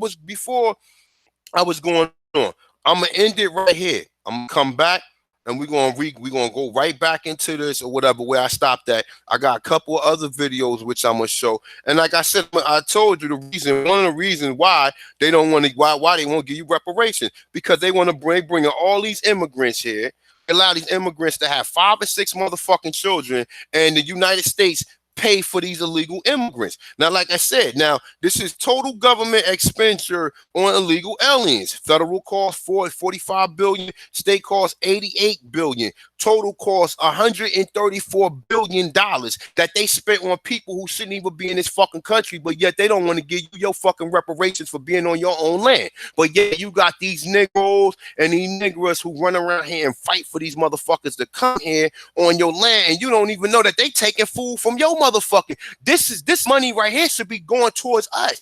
was going on, I'm gonna end it right here. I'm gonna come back and we're gonna go right back into this or whatever where I stopped at. I got a couple of other videos which I'm gonna show. And like I said, I told you one of the reasons why they don't want to why they won't give you reparations, because they want to bring all these immigrants here, allow these immigrants to have 5 or 6 motherfucking children, and the United States pay for these illegal immigrants. Now, like I said, now this is total government expenditure on illegal aliens. Federal cost 45 billion, state cost 88 billion, total cost 134 billion dollars that they spent on people who shouldn't even be in this fucking country, but yet they don't want to give you your fucking reparations for being on your own land. But yet you got these Negroes and these Negroes who run around here and fight for these motherfuckers to come here on your land, and you don't even know that they taking food from your motherfucking. This money right here should be going towards us.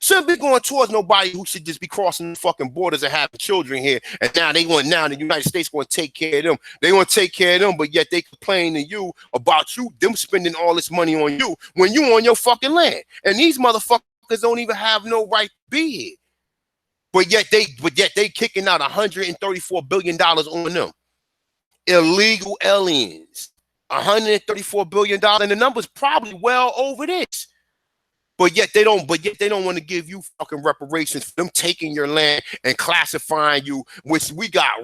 Shouldn't be going towards nobody who should just be crossing the fucking borders and having children here. And now the United States going to take care of them. They want to take care of them, but yet they complain to you about them spending all this money on you when you on your fucking land. And these motherfuckers don't even have no right to be here. But yet they kicking out $134 billion on them. Illegal aliens. $134 billion, and the number's probably well over this. But yet they don't want to give you fucking reparations for them taking your land and classifying you, which we got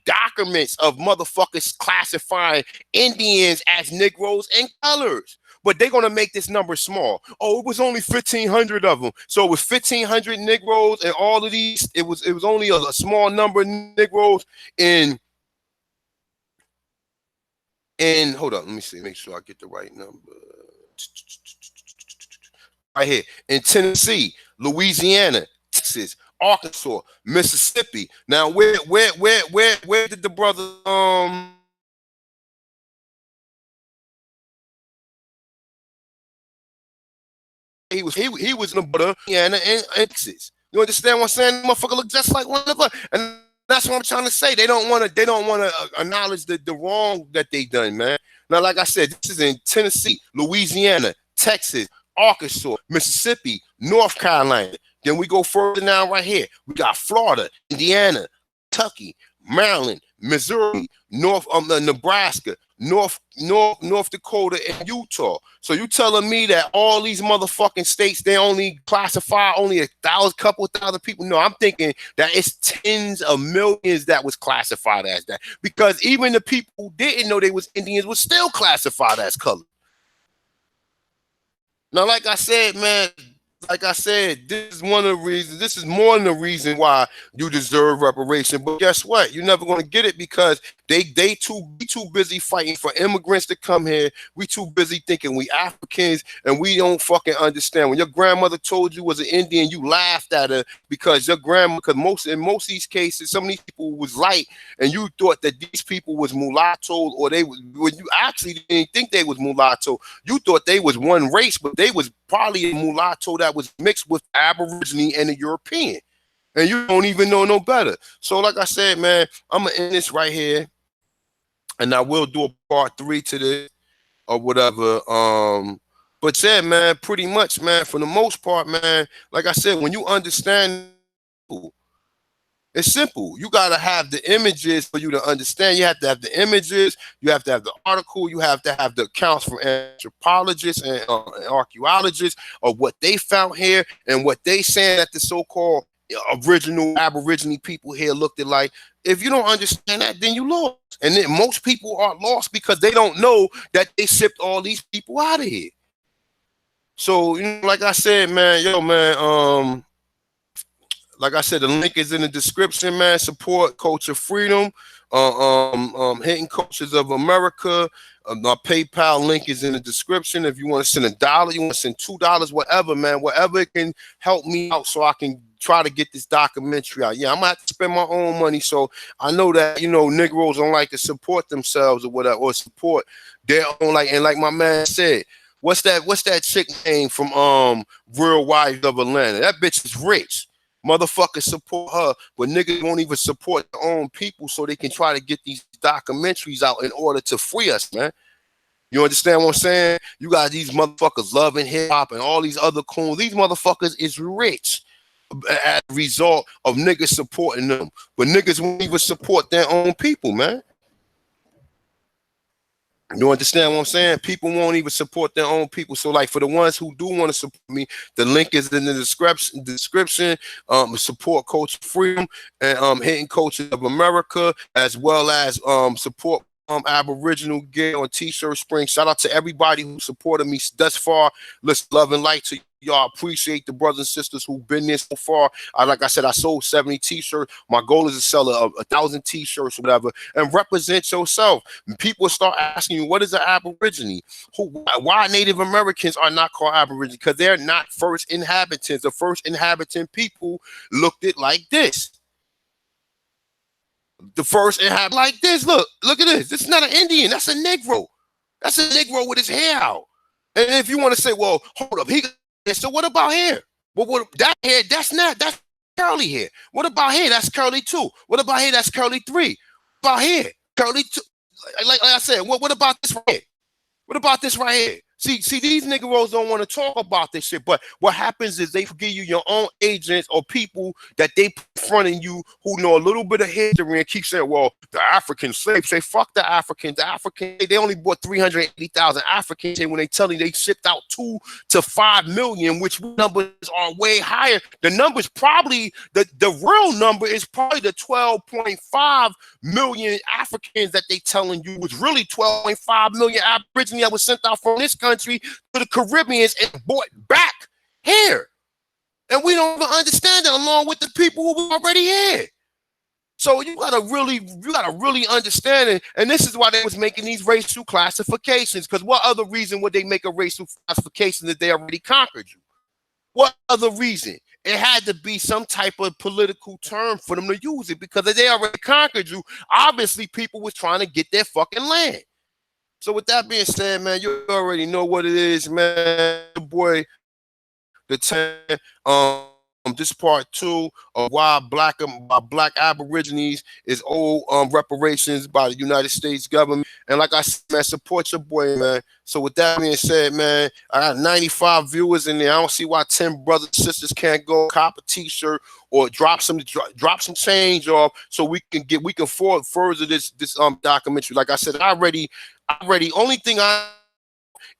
documents of motherfuckers classifying Indians as Negroes and colors. But they're gonna make this number small. Oh, it was only 1,500 of them. So it was 1,500 Negroes, and all of these, it was only a small number of Negroes in. And hold on, let me see, make sure I get the right number. Right here in Tennessee, Louisiana, Texas, Arkansas, Mississippi. Now, where did the brother he was in the border, Louisiana and Texas. You understand what I'm saying? Motherfucker look just like one of us. And that's what I'm trying to say. They don't want to acknowledge the wrong that they done, man. Now, like I said, this is in Tennessee, Louisiana, Texas, Arkansas, Mississippi, North Carolina. Then we go further down right here. We got Florida, Indiana, Kentucky, Maryland, Missouri, Nebraska, North Dakota, and Utah. So you telling me that all these motherfucking states, they only classify only couple thousand people? No, I'm thinking that it's tens of millions that was classified as that, because even the people who didn't know they was Indians was still classified as colored. Now, like I said, man, this is one of the reasons. This is more than the reason why you deserve reparation. But guess what? You're never going to get it, because they too busy fighting for immigrants to come here. We too busy thinking we Africans, and we don't fucking understand. When your grandmother told you was an Indian, you laughed at her because your grandma. Because in most of these cases, some of these people was light, and you thought that these people was mulatto, or when you actually didn't think they was mulatto. You thought they was one race, but they was probably a mulatto that was mixed with Aborigine and a European, and you don't even know no better. So like I said, man, I'm gonna end this right here, and I will do a part 3 to this or whatever. But yeah, man, pretty much, man, for the most part, man, like I said, when you understand, it's simple. You got to have the images for you to understand. You have to have the images. You have to have the article. You have to have the accounts from anthropologists and archaeologists of what they found here and what they saying that the so-called original Aborigine people here looked at like. If you don't understand that, then you lost. And then most people are lost because they don't know that they shipped all these people out of here. So, you know, like I said, man, yo, man, like I said, the link is in the description, man. Support Culture Freedom, Hitting Cultures of America. My PayPal link is in the description. If you want to send $1, you want to send $2, whatever, man, whatever it can help me out so I can try to get this documentary out. Yeah, I'm gonna have to spend my own money. So I know that, you know, Negroes don't like to support themselves or whatever, or support their own, like, and like my man said, what's that chick name from Real Wives of Atlanta? That bitch is rich. Motherfuckers support her, but niggas won't even support their own people so they can try to get these documentaries out in order to free us, man. You understand what I'm saying? You got these motherfuckers loving hip hop and all these other coons. These motherfuckers is rich as a result of niggas supporting them, but niggas won't even support their own people, man. You understand what I'm saying? People won't even support their own people. So, like, for the ones who do want to support me, the link is in the description. Support Culture Freedom and Hitting Cultures of America, as well as support Aboriginal Gear on T-shirt Spring. Shout out to everybody who supported me thus far. Let's love and light to y'all. Appreciate the brothers and sisters who've been there so far. Like I said, I sold 70 T-shirts. My goal is to sell 1,000 T-shirts or whatever, and represent yourself. People start asking you, what is an Aborigine? Why Native Americans are not called Aborigines? Because they're not first inhabitants. The first inhabitant people looked it like this. The first inhabitant like this. Look at this. This is not an Indian. That's a Negro. That's a Negro with his hair out. And if you want to say, well, hold up, so what about hair? Well, what that hair? That's curly hair. What about hair? That's curly too. What about hair? That's curly 3. What about hair? Curly 2. Like I said, what about this right here? What about this right here? See, these niggeros don't want to talk about this shit, but what happens is they give you your own agents or people that they put in front of you who know a little bit of history and keep saying, well, the African slaves, say, fuck the Africans. The Africans, they only bought 380,000 Africans, and when they tell you they shipped out 2 to 5 million, which numbers are way higher. The numbers probably, the real number is probably the 12.5 million Africans that they telling you was really 12.5 million Aborigines that was sent out from this country to the Caribbeans and brought back here. And we don't even understand that, along with the people who were already here. So you gotta really understand it. And this is why they was making these racial classifications. Because what other reason would they make a racial classification that they already conquered you? What other reason? It had to be some type of political term for them to use it, because if they already conquered you, obviously people was trying to get their fucking land. So with that being said, man, you already know what it is, man. The boy, the 10, this part 2 of why black Aborigines is owed reparations by the United States government. And like I said, man, support your boy, man. So with that being said, man, I got 95 viewers in there. I don't see why 10 brothers and sisters can't go cop a T-shirt or drop some change off so we can further this documentary. Like I said, I already only thing I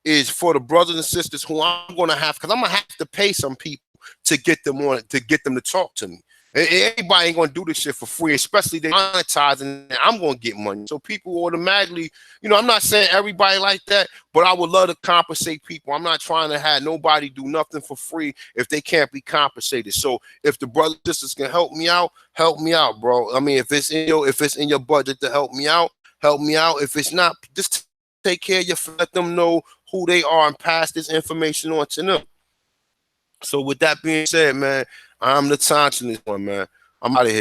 is for the brothers and sisters who I'm gonna have, because I'm gonna have to pay some people to get them to talk to me. Everybody ain't gonna do this shit for free, especially they monetizing, and I'm gonna get money. So people automatically, you know, I'm not saying everybody like that, but I would love to compensate people. I'm not trying to have nobody do nothing for free if they can't be compensated. So if the brothers and sisters can help me out, bro. I mean, if it's in your budget to help me out, help me out. If it's not, just take care of your, let them know who they are and pass this information on to them. So with that being said, man, I'm the Tonch in this one, man. I'm out of here.